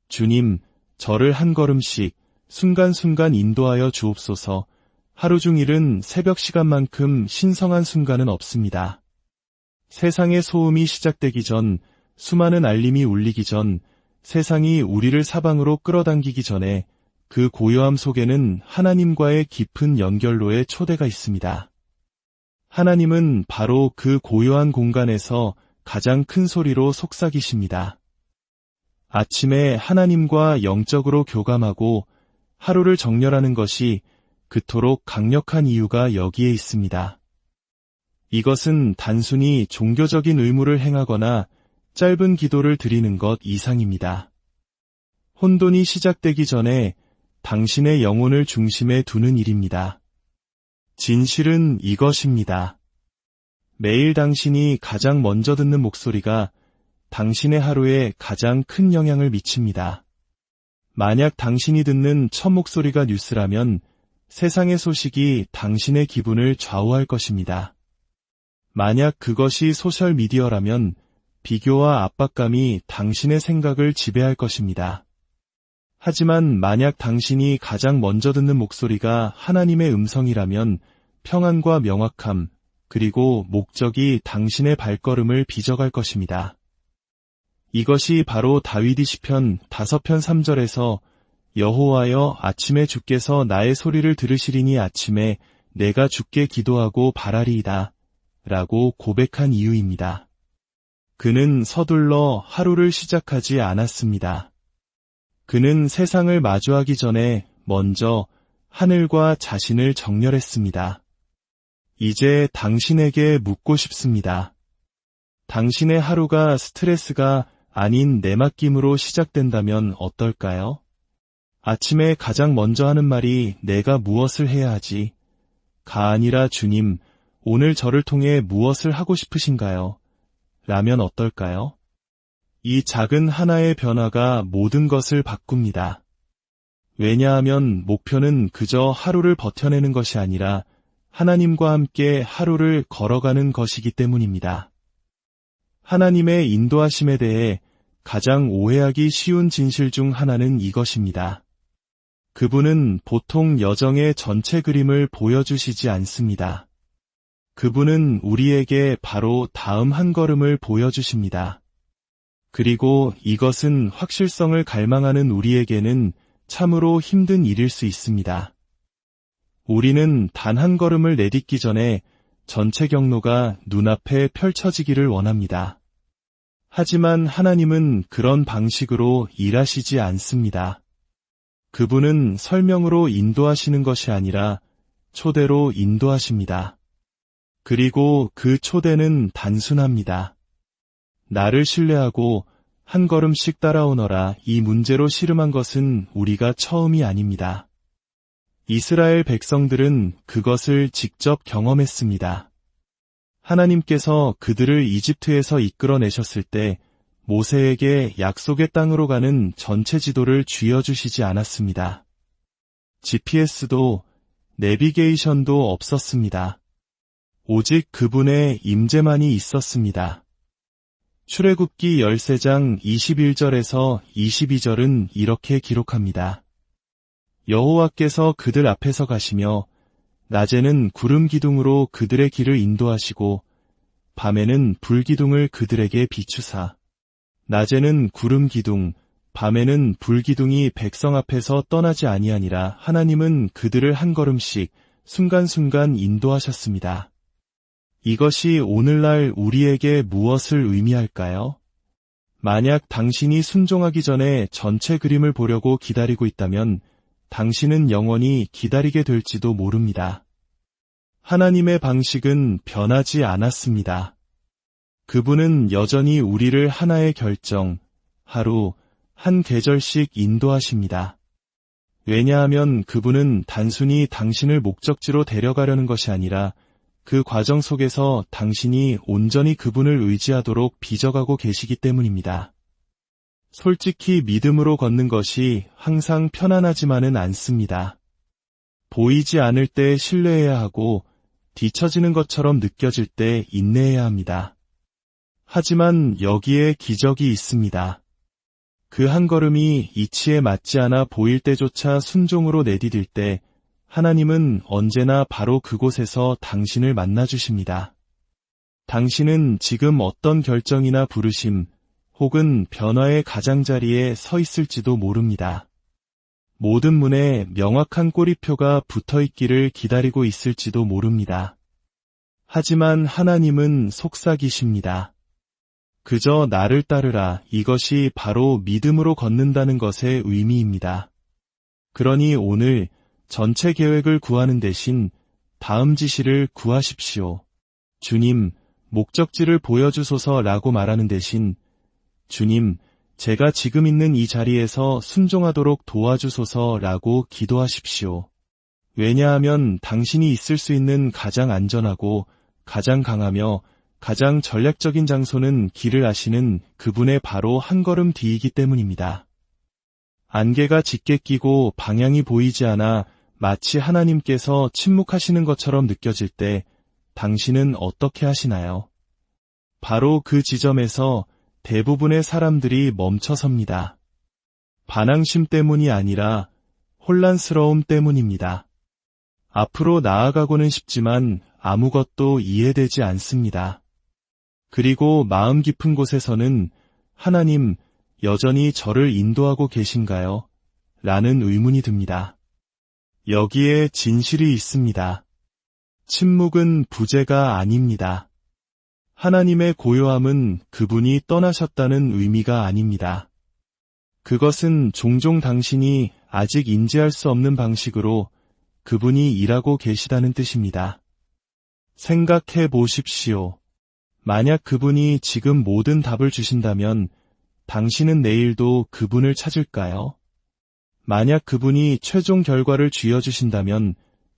주님, 저를 한 걸음씩 순간순간 인도하여 주옵소서. 하루 중일은 새벽 시간만큼 신성한 순간은 없습니다. 세상의 소음이 시작되기 전, 수많은 알림이 울리기 전, 세상이 우리를 사방으로 끌어당기기 전에 그 고요함 속에는 하나님과의 깊은 연결로의 초대가 있습니다. 하나님은 바로 그 고요한 공간에서 가장 큰 소리로 속삭이십니다. 아침에 하나님과 영적으로 교감하고 하루를 정렬하는 것이 그토록 강력한 이유가 여기에 있습니다. 이것은 단순히 종교적인 의무를 행하거나 짧은 기도를 드리는 것 이상입니다. 혼돈이 시작되기 전에 당신의 영혼을 중심에 두는 일입니다. 진실은 이것입니다. 매일 당신이 가장 먼저 듣는 목소리가 당신의 하루에 가장 큰 영향을 미칩니다. 만약 당신이 듣는 첫 목소리가 뉴스라면 세상의 소식이 당신의 기분을 좌우할 것입니다. 만약 그것이 소셜미디어라면 비교와 압박감이 당신의 생각을 지배할 것입니다. 하지만 만약 당신이 가장 먼저 듣는 목소리가 하나님의 음성이라면 평안과 명확함, 그리고 목적이 당신의 발걸음을 빚어갈 것입니다. 이것이 바로 다윗이 시편 5편 3절에서 여호와여 아침에 주께서 나의 소리를 들으시리니 아침에 내가 주께 기도하고 바라리이다 라고 고백한 이유입니다. 그는 서둘러 하루를 시작하지 않았습니다. 그는 세상을 마주하기 전에 먼저 하늘과 자신을 정렬했습니다. 이제 당신에게 묻고 싶습니다. 당신의 하루가 스트레스가 아닌 내맡김으로 시작된다면 어떨까요? 아침에 가장 먼저 하는 말이 내가 무엇을 해야 하지? 가 아니라 주님, 오늘 저를 통해 무엇을 하고 싶으신가요? 라면 어떨까요? 이 작은 하나의 변화가 모든 것을 바꿉니다. 왜냐하면 목표는 그저 하루를 버텨내는 것이 아니라 하나님과 함께 하루를 걸어가는 것이기 때문입니다. 하나님의 인도하심에 대해 가장 오해하기 쉬운 진실 중 하나는 이것입니다. 그분은 보통 여정의 전체 그림을 보여주시지 않습니다. 그분은 우리에게 바로 다음 한 걸음을 보여주십니다. 그리고 이것은 확실성을 갈망하는 우리에게는 참으로 힘든 일일 수 있습니다. 우리는 단 한 걸음을 내딛기 전에 전체 경로가 눈앞에 펼쳐지기를 원합니다. 하지만 하나님은 그런 방식으로 일하시지 않습니다. 그분은 설명으로 인도하시는 것이 아니라 초대로 인도하십니다. 그리고 그 초대는 단순합니다. 나를 신뢰하고 한 걸음씩 따라오너라. 이 문제로 씨름한 것은 우리가 처음이 아닙니다. 이스라엘 백성들은 그것을 직접 경험했습니다. 하나님께서 그들을 이집트에서 이끌어내셨을 때 모세에게 약속의 땅으로 가는 전체 지도를 쥐어주시지 않았습니다. GPS도 내비게이션도 없었습니다. 오직 그분의 임재만이 있었습니다. 출애굽기 13장 21절에서 22절은 이렇게 기록합니다. 여호와께서 그들 앞에서 가시며 낮에는 구름 기둥으로 그들의 길을 인도하시고 밤에는 불 기둥을 그들에게 비추사 낮에는 구름 기둥, 밤에는 불 기둥이 백성 앞에서 떠나지 아니하니라. 하나님은 그들을 한 걸음씩 순간순간 인도하셨습니다. 이것이 오늘날 우리에게 무엇을 의미할까요? 만약 당신이 순종하기 전에 전체 그림을 보려고 기다리고 있다면 당신은 영원히 기다리게 될지도 모릅니다. 하나님의 방식은 변하지 않았습니다. 그분은 여전히 우리를 하나의 결정, 하루, 한 계절씩 인도하십니다. 왜냐하면 그분은 단순히 당신을 목적지로 데려가려는 것이 아니라 그 과정 속에서 당신이 온전히 그분을 의지하도록 빚어가고 계시기 때문입니다. 솔직히 믿음으로 걷는 것이 항상 편안하지만은 않습니다. 보이지 않을 때 신뢰해야 하고 뒤처지는 것처럼 느껴질 때 인내해야 합니다. 하지만 여기에 기적이 있습니다. 그 한 걸음이 이치에 맞지 않아 보일 때조차 순종으로 내디딜 때 하나님은 언제나 바로 그곳에서 당신을 만나주십니다. 당신은 지금 어떤 결정이나 부르심 혹은 변화의 가장자리에 서 있을지도 모릅니다. 모든 문에 명확한 꼬리표가 붙어있기를 기다리고 있을지도 모릅니다. 하지만 하나님은 속삭이십니다. 그저 나를 따르라. 이것이 바로 믿음으로 걷는다는 것의 의미입니다. 그러니 오늘 전체 계획을 구하는 대신 다음 지시를 구하십시오. 주님, 목적지를 보여주소서라고 말하는 대신 주님, 제가 지금 있는 이 자리에서 순종하도록 도와주소서라고 기도하십시오. 왜냐하면 당신이 있을 수 있는 가장 안전하고 가장 강하며 가장 전략적인 장소는 길을 아시는 그분의 바로 한 걸음 뒤이기 때문입니다. 안개가 짙게 끼고 방향이 보이지 않아 마치 하나님께서 침묵하시는 것처럼 느껴질 때 당신은 어떻게 하시나요? 바로 그 지점에서 대부분의 사람들이 멈춰섭니다. 반항심 때문이 아니라 혼란스러움 때문입니다. 앞으로 나아가고는 싶지만 아무것도 이해되지 않습니다. 그리고 마음 깊은 곳에서는 하나님, 여전히 저를 인도하고 계신가요? 라는 의문이 듭니다. 여기에 진실이 있습니다. 침묵은 부재가 아닙니다. 하나님의 고요함은 그분이 떠나셨다는 의미가 아닙니다. 그것은 종종 당신이 아직 인지할 수 없는 방식으로 그분이 일하고 계시다는 뜻입니다. 생각해 보십시오. 만약 그분이 지금 모든 답을 주신다면 당신은 내일도 그분을 찾을까요? 만약 그분이 최종 결과를 쥐어주신다면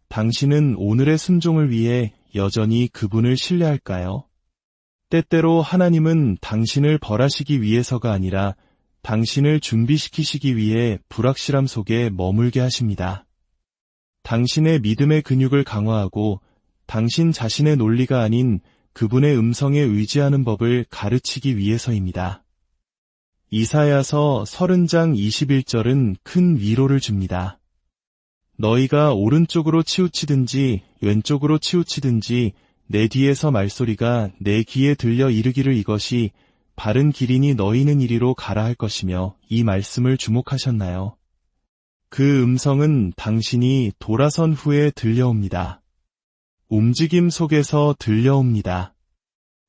당신은 오늘의 순종을 위해 여전히 그분을 신뢰할까요? 때때로 하나님은 당신을 벌하시기 위해서가 아니라 당신을 준비시키시기 위해 불확실함 속에 머물게 하십니다. 당신의 믿음의 근육을 강화하고 당신 자신의 논리가 아닌 그분의 음성에 의지하는 법을 가르치기 위해서입니다. 이사야서 30장 21절은 큰 위로를 줍니다. 너희가 오른쪽으로 치우치든지 왼쪽으로 치우치든지 내 뒤에서 말소리가 내 귀에 들려 이르기를 이것이 바른 길이니 너희는 이리로 가라 할 것이며 이 말씀을 주목하셨나요? 그 음성은 당신이 돌아선 후에 들려옵니다. 움직임 속에서 들려옵니다.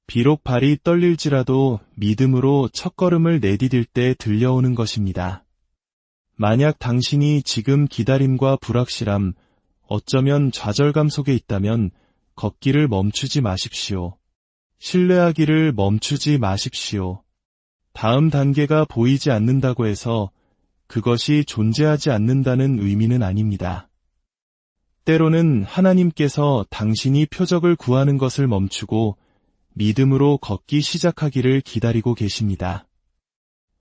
비록 발이 떨릴지라도 믿음으로 첫걸음을 내디딜 때 들려오는 것입니다. 만약 당신이 지금 기다림과 불확실함, 어쩌면 좌절감 속에 있다면 걷기를 멈추지 마십시오. 신뢰하기를 멈추지 마십시오. 다음 단계가 보이지 않는다고 해서 그것이 존재하지 않는다는 의미는 아닙니다. 때로는 하나님께서 당신이 표적을 구하는 것을 멈추고 믿음으로 걷기 시작하기를 기다리고 계십니다.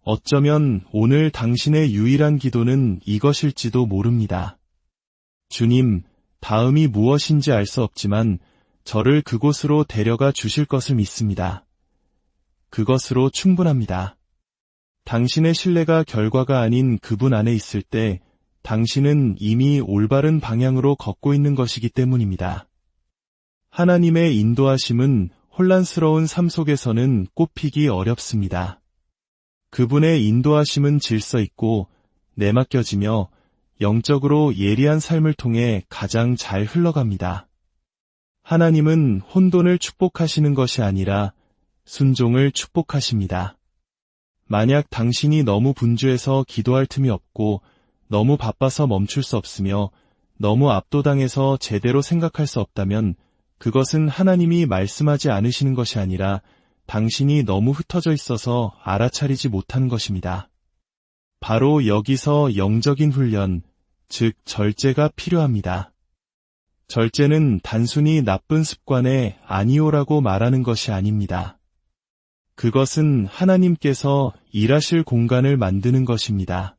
어쩌면 오늘 당신의 유일한 기도는 이것일지도 모릅니다. 주님, 다음이 무엇인지 알 수 없지만 저를 그곳으로 데려가 주실 것을 믿습니다. 그것으로 충분합니다. 당신의 신뢰가 결과가 아닌 그분 안에 있을 때 당신은 이미 올바른 방향으로 걷고 있는 것이기 때문입니다. 하나님의 인도하심은 혼란스러운 삶 속에서는 꼽히기 어렵습니다. 그분의 인도하심은 질서 있고 내맡겨지며 영적으로 예리한 삶을 통해 가장 잘 흘러갑니다. 하나님은 혼돈을 축복하시는 것이 아니라 순종을 축복하십니다. 만약 당신이 너무 분주해서 기도할 틈이 없고 너무 바빠서 멈출 수 없으며 너무 압도당해서 제대로 생각할 수 없다면 그것은 하나님이 말씀하지 않으시는 것이 아니라 당신이 너무 흩어져 있어서 알아차리지 못하는 것입니다. 바로 여기서 영적인 훈련, 즉 절제가 필요합니다. 절제는 단순히 나쁜 습관에 아니오라고 말하는 것이 아닙니다. 그것은 하나님께서 일하실 공간을 만드는 것입니다.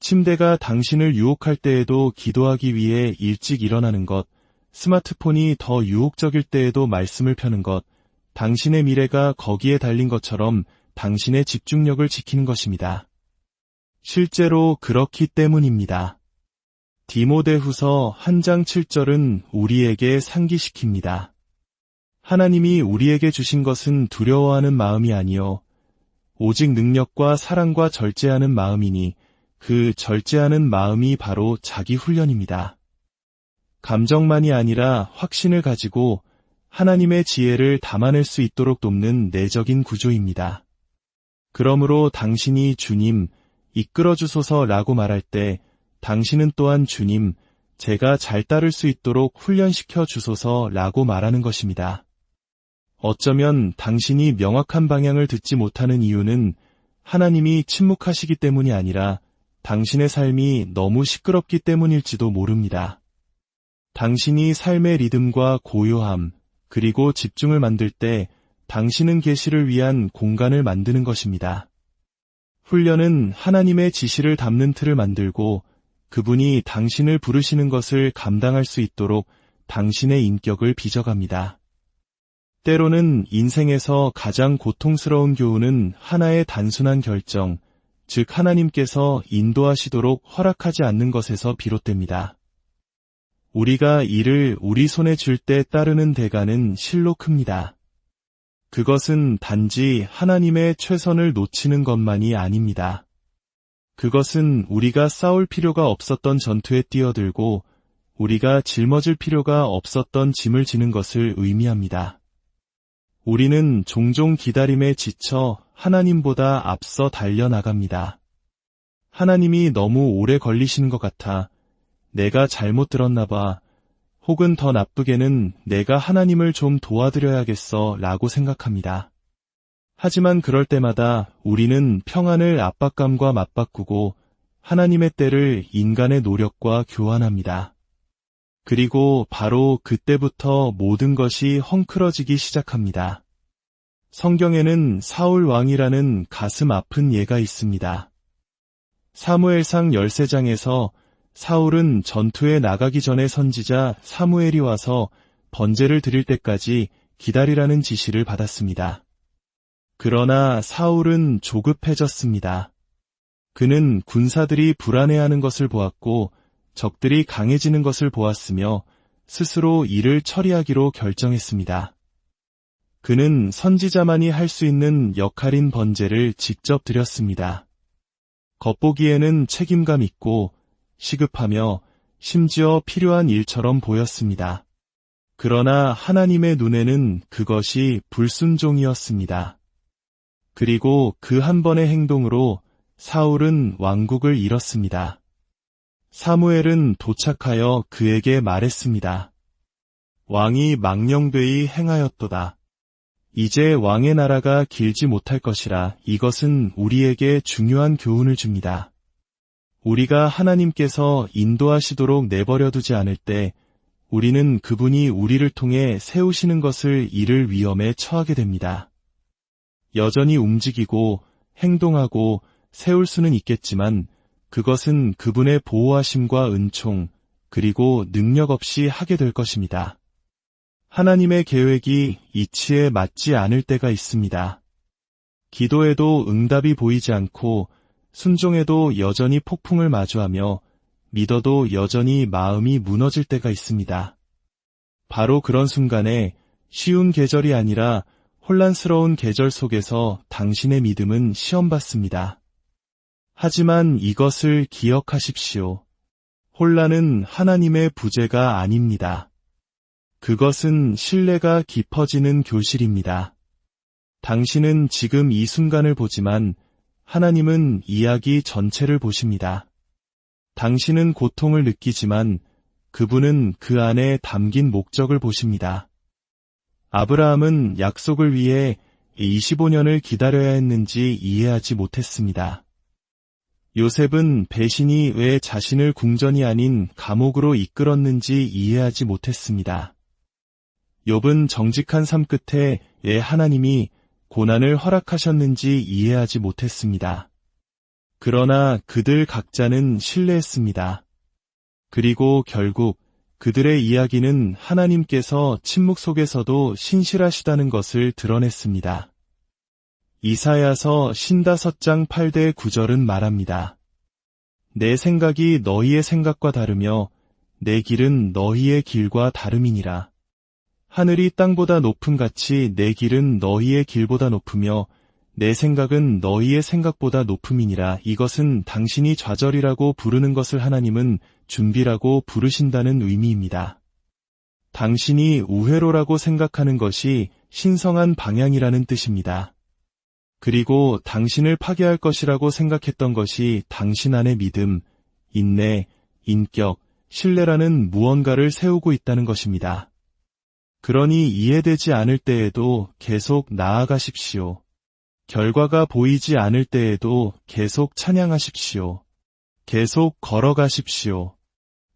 침대가 당신을 유혹할 때에도 기도하기 위해 일찍 일어나는 것, 스마트폰이 더 유혹적일 때에도 말씀을 펴는 것, 당신의 미래가 거기에 달린 것처럼 당신의 집중력을 지키는 것입니다. 실제로 그렇기 때문입니다. 디모데후서 1장 7절은 우리에게 상기시킵니다. 하나님이 우리에게 주신 것은 두려워하는 마음이 아니요 오직 능력과 사랑과 절제하는 마음이니 그 절제하는 마음이 바로 자기 훈련입니다. 감정만이 아니라 확신을 가지고 하나님의 지혜를 담아낼 수 있도록 돕는 내적인 구조입니다. 그러므로 당신이 주님, 이끌어주소서라고 말할 때 당신은 또한 주님, 제가 잘 따를 수 있도록 훈련시켜 주소서라고 말하는 것입니다. 어쩌면 당신이 명확한 방향을 듣지 못하는 이유는 하나님이 침묵하시기 때문이 아니라 당신의 삶이 너무 시끄럽기 때문일지도 모릅니다. 당신이 삶의 리듬과 고요함, 그리고 집중을 만들 때 당신은 계시를 위한 공간을 만드는 것입니다. 훈련은 하나님의 지시를 담는 틀을 만들고 그분이 당신을 부르시는 것을 감당할 수 있도록 당신의 인격을 빚어갑니다. 때로는 인생에서 가장 고통스러운 교훈은 하나의 단순한 결정, 즉 하나님께서 인도하시도록 허락하지 않는 것에서 비롯됩니다. 우리가 이를 우리 손에 줄 때 따르는 대가는 실로 큽니다. 그것은 단지 하나님의 최선을 놓치는 것만이 아닙니다. 그것은 우리가 싸울 필요가 없었던 전투에 뛰어들고 우리가 짊어질 필요가 없었던 짐을 지는 것을 의미합니다. 우리는 종종 기다림에 지쳐 하나님보다 앞서 달려나갑니다. 하나님이 너무 오래 걸리시는 것 같아 내가 잘못 들었나 봐, 혹은 더 나쁘게는 내가 하나님을 좀 도와드려야겠어 라고 생각합니다. 하지만 그럴 때마다 우리는 평안을 압박감과 맞바꾸고 하나님의 때를 인간의 노력과 교환합니다. 그리고 바로 그때부터 모든 것이 헝클어지기 시작합니다. 성경에는 사울 왕이라는 가슴 아픈 예가 있습니다. 사무엘상 13장에서 사울은 전투에 나가기 전에 선지자 사무엘이 와서 번제를 드릴 때까지 기다리라는 지시를 받았습니다. 그러나 사울은 조급해졌습니다. 그는 군사들이 불안해하는 것을 보았고 적들이 강해지는 것을 보았으며 스스로 일을 처리하기로 결정했습니다. 그는 선지자만이 할 수 있는 역할인 번제를 직접 드렸습니다. 겉보기에는 책임감 있고 시급하며 심지어 필요한 일처럼 보였습니다. 그러나 하나님의 눈에는 그것이 불순종이었습니다. 그리고 그 한 번의 행동으로 사울은 왕국을 잃었습니다. 사무엘은 도착하여 그에게 말했습니다. 왕이 망령되이 행하였도다. 이제 왕의 나라가 길지 못할 것이라. 이것은 우리에게 중요한 교훈을 줍니다. 우리가 하나님께서 인도하시도록 내버려두지 않을 때 우리는 그분이 우리를 통해 세우시는 것을 잃을 위험에 처하게 됩니다. 여전히 움직이고 행동하고 세울 수는 있겠지만 그것은 그분의 보호하심과 은총 그리고 능력 없이 하게 될 것입니다. 하나님의 계획이 이치에 맞지 않을 때가 있습니다. 기도에도 응답이 보이지 않고 순종에도 여전히 폭풍을 마주하며 믿어도 여전히 마음이 무너질 때가 있습니다. 바로 그런 순간에 쉬운 계절이 아니라 혼란스러운 계절 속에서 당신의 믿음은 시험받습니다. 하지만 이것을 기억하십시오. 혼란은 하나님의 부재가 아닙니다. 그것은 신뢰가 깊어지는 교실입니다. 당신은 지금 이 순간을 보지만 하나님은 이야기 전체를 보십니다. 당신은 고통을 느끼지만 그분은 그 안에 담긴 목적을 보십니다. 아브라함은 약속을 위해 25년을 기다려야 했는지 이해하지 못했습니다. 요셉은 배신이 왜 자신을 궁전이 아닌 감옥으로 이끌었는지 이해하지 못했습니다. 욥은 정직한 삶 끝에 왜 하나님이 고난을 허락하셨는지 이해하지 못했습니다. 그러나 그들 각자는 신뢰했습니다. 그리고 결국 그들의 이야기는 하나님께서 침묵 속에서도 신실하시다는 것을 드러냈습니다. 이사야서 55장 8대 9절은 말합니다. 내 생각이 너희의 생각과 다르며 내 길은 너희의 길과 다름이니라. 하늘이 땅보다 높음 같이 내 길은 너희의 길보다 높으며 내 생각은 너희의 생각보다 높음이니라. 이것은 당신이 좌절이라고 부르는 것을 하나님은 준비라고 부르신다는 의미입니다. 당신이 우회로라고 생각하는 것이 신성한 방향이라는 뜻입니다. 그리고 당신을 파괴할 것이라고 생각했던 것이 당신 안에 믿음, 인내, 인격, 신뢰라는 무언가를 세우고 있다는 것입니다. 그러니 이해되지 않을 때에도 계속 나아가십시오. 결과가 보이지 않을 때에도 계속 찬양하십시오. 계속 걸어가십시오.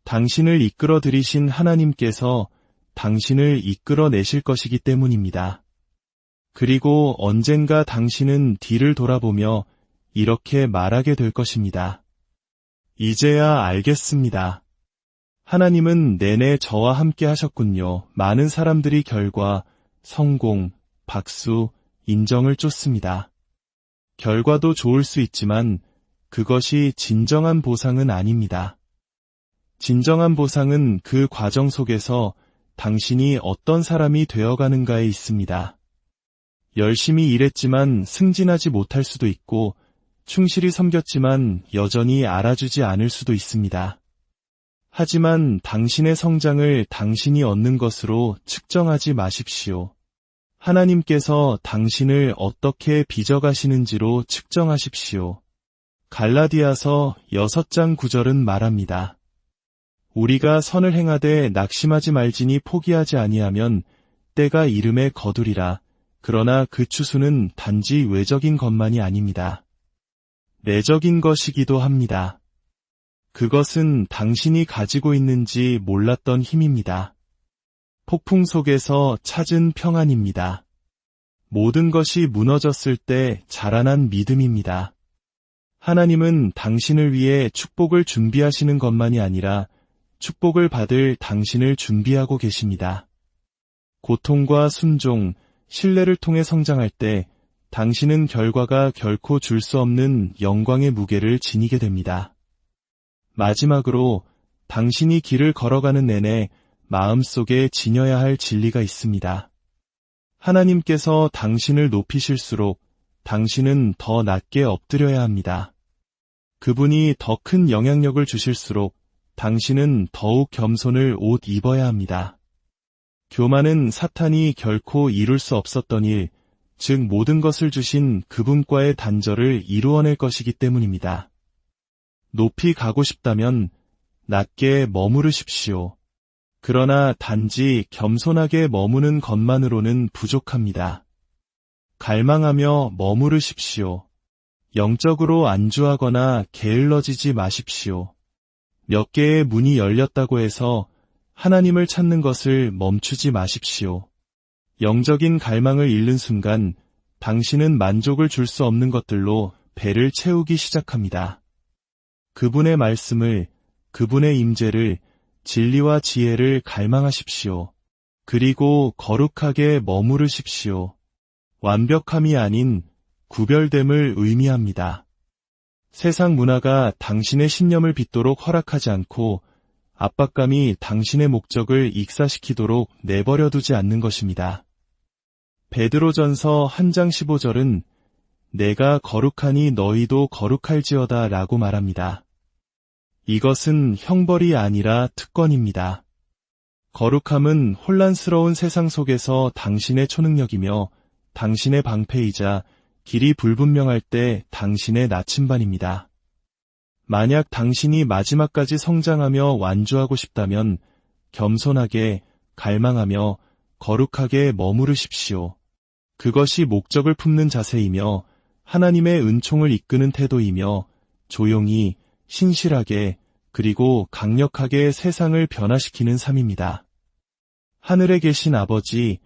당신을 이끌어 들이신 하나님께서 당신을 이끌어내실 것이기 때문입니다. 그리고 언젠가 당신은 뒤를 돌아보며 이렇게 말하게 될 것입니다. 이제야 알겠습니다. 하나님은 내내 저와 함께 하셨군요. 많은 사람들이 결과, 성공, 박수, 인정을 쫓습니다. 결과도 좋을 수 있지만 그것이 진정한 보상은 아닙니다. 진정한 보상은 그 과정 속에서 당신이 어떤 사람이 되어가는가에 있습니다. 열심히 일했지만 승진하지 못할 수도 있고 충실히 섬겼지만 여전히 알아주지 않을 수도 있습니다. 하지만 당신의 성장을 당신이 얻는 것으로 측정하지 마십시오. 하나님께서 당신을 어떻게 빚어가시는지로 측정하십시오. 갈라디아서 6장 9절은 말합니다. 우리가 선을 행하되 낙심하지 말지니 포기하지 아니하면 때가 이름에 거두리라. 그러나 그 추수는 단지 외적인 것만이 아닙니다. 내적인 것이기도 합니다. 그것은 당신이 가지고 있는지 몰랐던 힘입니다. 폭풍 속에서 찾은 평안입니다. 모든 것이 무너졌을 때 자라난 믿음입니다. 하나님은 당신을 위해 축복을 준비하시는 것만이 아니라 축복을 받을 당신을 준비하고 계십니다. 고통과 순종, 신뢰를 통해 성장할 때 당신은 결과가 결코 줄 수 없는 영광의 무게를 지니게 됩니다. 마지막으로 당신이 길을 걸어가는 내내 마음속에 지녀야 할 진리가 있습니다. 하나님께서 당신을 높이실수록 당신은 더 낮게 엎드려야 합니다. 그분이 더 큰 영향력을 주실수록 당신은 더욱 겸손을 옷 입어야 합니다. 교만은 사탄이 결코 이룰 수 없었던 일, 즉 모든 것을 주신 그분과의 단절을 이루어낼 것이기 때문입니다. 높이 가고 싶다면 낮게 머무르십시오. 그러나 단지 겸손하게 머무는 것만으로는 부족합니다. 갈망하며 머무르십시오. 영적으로 안주하거나 게을러지지 마십시오. 몇 개의 문이 열렸다고 해서 하나님을 찾는 것을 멈추지 마십시오. 영적인 갈망을 잃는 순간 당신은 만족을 줄 수 없는 것들로 배를 채우기 시작합니다. 그분의 말씀을, 그분의 임재를, 진리와 지혜를 갈망하십시오. 그리고 거룩하게 머무르십시오. 완벽함이 아닌 구별됨을 의미합니다. 세상 문화가 당신의 신념을 빗도록 허락하지 않고 압박감이 당신의 목적을 익사시키도록 내버려두지 않는 것입니다. 베드로전서 1장 15절은 내가 거룩하니 너희도 거룩할지어다 라고 말합니다. 이것은 형벌이 아니라 특권입니다. 거룩함은 혼란스러운 세상 속에서 당신의 초능력이며 당신의 방패이자 길이 불분명할 때 당신의 나침반입니다. 만약 당신이 마지막까지 성장하며 완주하고 싶다면 겸손하게, 갈망하며 거룩하게 머무르십시오. 그것이 목적을 품는 자세이며 하나님의 은총을 이끄는 태도이며 조용히, 신실하게, 그리고 강력하게 세상을 변화시키는 삶입니다. 하늘에 계신 아버지,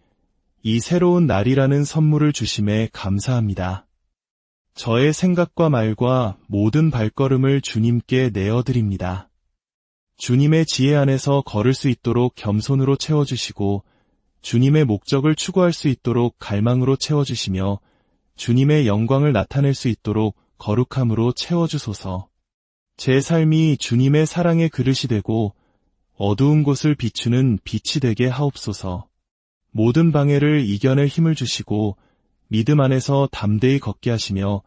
이 새로운 날이라는 선물을 주심에 감사합니다. 저의 생각과 말과 모든 발걸음을 주님께 내어드립니다. 주님의 지혜 안에서 걸을 수 있도록 겸손으로 채워주시고 주님의 목적을 추구할 수 있도록 갈망으로 채워주시며 주님의 영광을 나타낼 수 있도록 거룩함으로 채워주소서. 제 삶이 주님의 사랑의 그릇이 되고 어두운 곳을 비추는 빛이 되게 하옵소서. 모든 방해를 이겨낼 힘을 주시고 믿음 안에서 담대히 걷게 하시며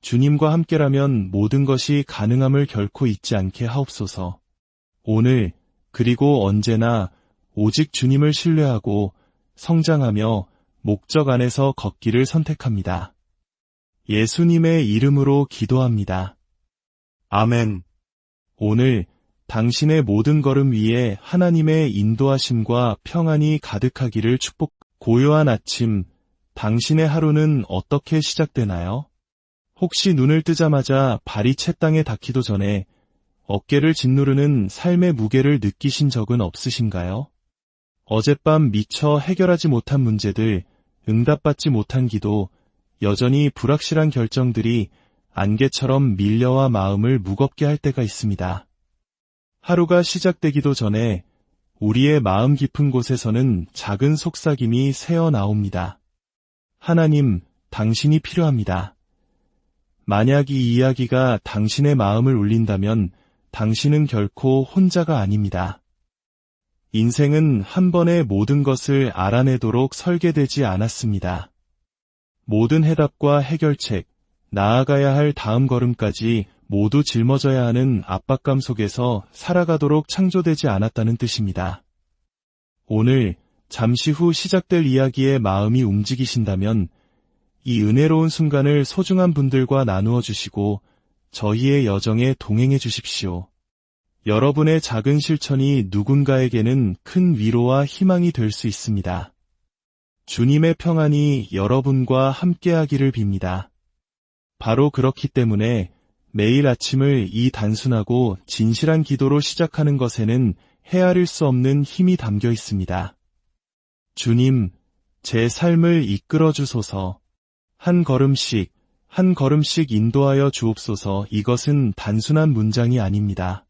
주님과 함께라면 모든 것이 가능함을 결코 잊지 않게 하옵소서. 오늘 그리고 언제나 오직 주님을 신뢰하고 성장하며 목적 안에서 걷기를 선택합니다. 예수님의 이름으로 기도합니다. 아멘. 오늘 당신의 모든 걸음 위에 하나님의 인도하심과 평안이 가득하기를 축복. 고요한 아침, 당신의 하루는 어떻게 시작되나요? 혹시 눈을 뜨자마자 발이 채 땅에 닿기도 전에 어깨를 짓누르는 삶의 무게를 느끼신 적은 없으신가요? 어젯밤 미처 해결하지 못한 문제들, 응답받지 못한 기도, 여전히 불확실한 결정들이 안개처럼 밀려와 마음을 무겁게 할 때가 있습니다. 하루가 시작되기도 전에 우리의 마음 깊은 곳에서는 작은 속삭임이 새어나옵니다. 하나님, 당신이 필요합니다. 만약 이 이야기가 당신의 마음을 울린다면 당신은 결코 혼자가 아닙니다. 인생은 한 번에 모든 것을 알아내도록 설계되지 않았습니다. 모든 해답과 해결책, 나아가야 할 다음 걸음까지 모두 짊어져야 하는 압박감 속에서 살아가도록 창조되지 않았다는 뜻입니다. 오늘 잠시 후 시작될 이야기에 마음이 움직이신다면 이 은혜로운 순간을 소중한 분들과 나누어 주시고 저희의 여정에 동행해 주십시오. 여러분의 작은 실천이 누군가에게는 큰 위로와 희망이 될 수 있습니다. 주님의 평안이 여러분과 함께하기를 빕니다. 바로 그렇기 때문에 매일 아침을 이 단순하고 진실한 기도로 시작하는 것에는 헤아릴 수 없는 힘이 담겨 있습니다. 주님, 제 삶을 이끌어 주소서. 한 걸음씩, 한 걸음씩 인도하여 주옵소서. 이것은 단순한 문장이 아닙니다.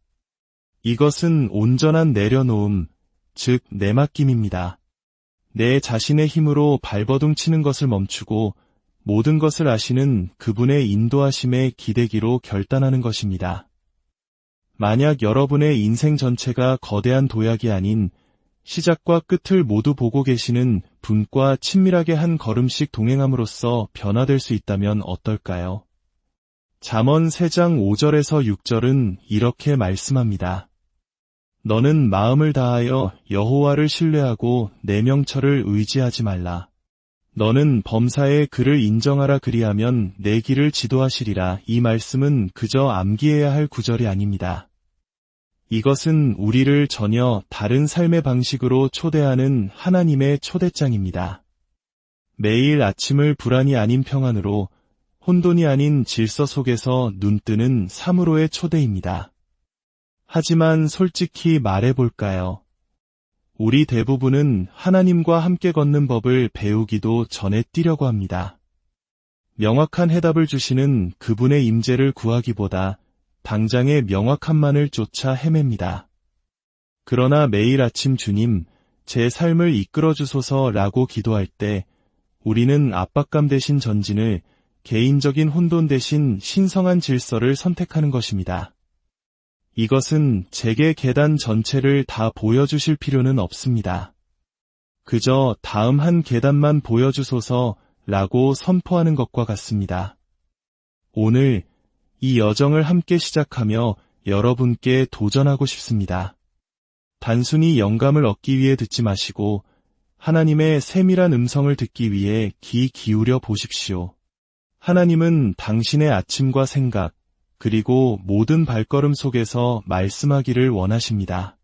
이것은 온전한 내려놓음, 즉 내맡김입니다. 내 자신의 힘으로 발버둥 치는 것을 멈추고 모든 것을 아시는 그분의 인도하심에 기대기로 결단하는 것입니다. 만약 여러분의 인생 전체가 거대한 도약이 아닌 시작과 끝을 모두 보고 계시는 분과 친밀하게 한 걸음씩 동행함으로써 변화될 수 있다면 어떨까요? 잠언 3장 5절에서 6절은 이렇게 말씀합니다. 너는 마음을 다하여 여호와를 신뢰하고 내 명철을 의지하지 말라. 너는 범사에 그를 인정하라 그리하면 내 길을 지도하시리라. 이 말씀은 그저 암기해야 할 구절이 아닙니다. 이것은 우리를 전혀 다른 삶의 방식으로 초대하는 하나님의 초대장입니다. 매일 아침을 불안이 아닌 평안으로, 혼돈이 아닌 질서 속에서 눈뜨는 삶으로의 초대입니다. 하지만 솔직히 말해볼까요? 우리 대부분은 하나님과 함께 걷는 법을 배우기도 전에 뛰려고 합니다. 명확한 해답을 주시는 그분의 임재를 구하기보다 당장의 명확함만을 쫓아 헤맵니다. 그러나 매일 아침 주님, 제 삶을 이끌어 주소서라고 기도할 때 우리는 압박감 대신 전진을, 개인적인 혼돈 대신 신성한 질서를 선택하는 것입니다. 이것은 제게 계단 전체를 다 보여주실 필요는 없습니다. 그저 다음 한 계단만 보여주소서라고 선포하는 것과 같습니다. 오늘 이 여정을 함께 시작하며 여러분께 도전하고 싶습니다. 단순히 영감을 얻기 위해 듣지 마시고 하나님의 세밀한 음성을 듣기 위해 귀 기울여 보십시오. 하나님은 당신의 아침과 생각, 그리고 모든 발걸음 속에서 말씀하기를 원하십니다.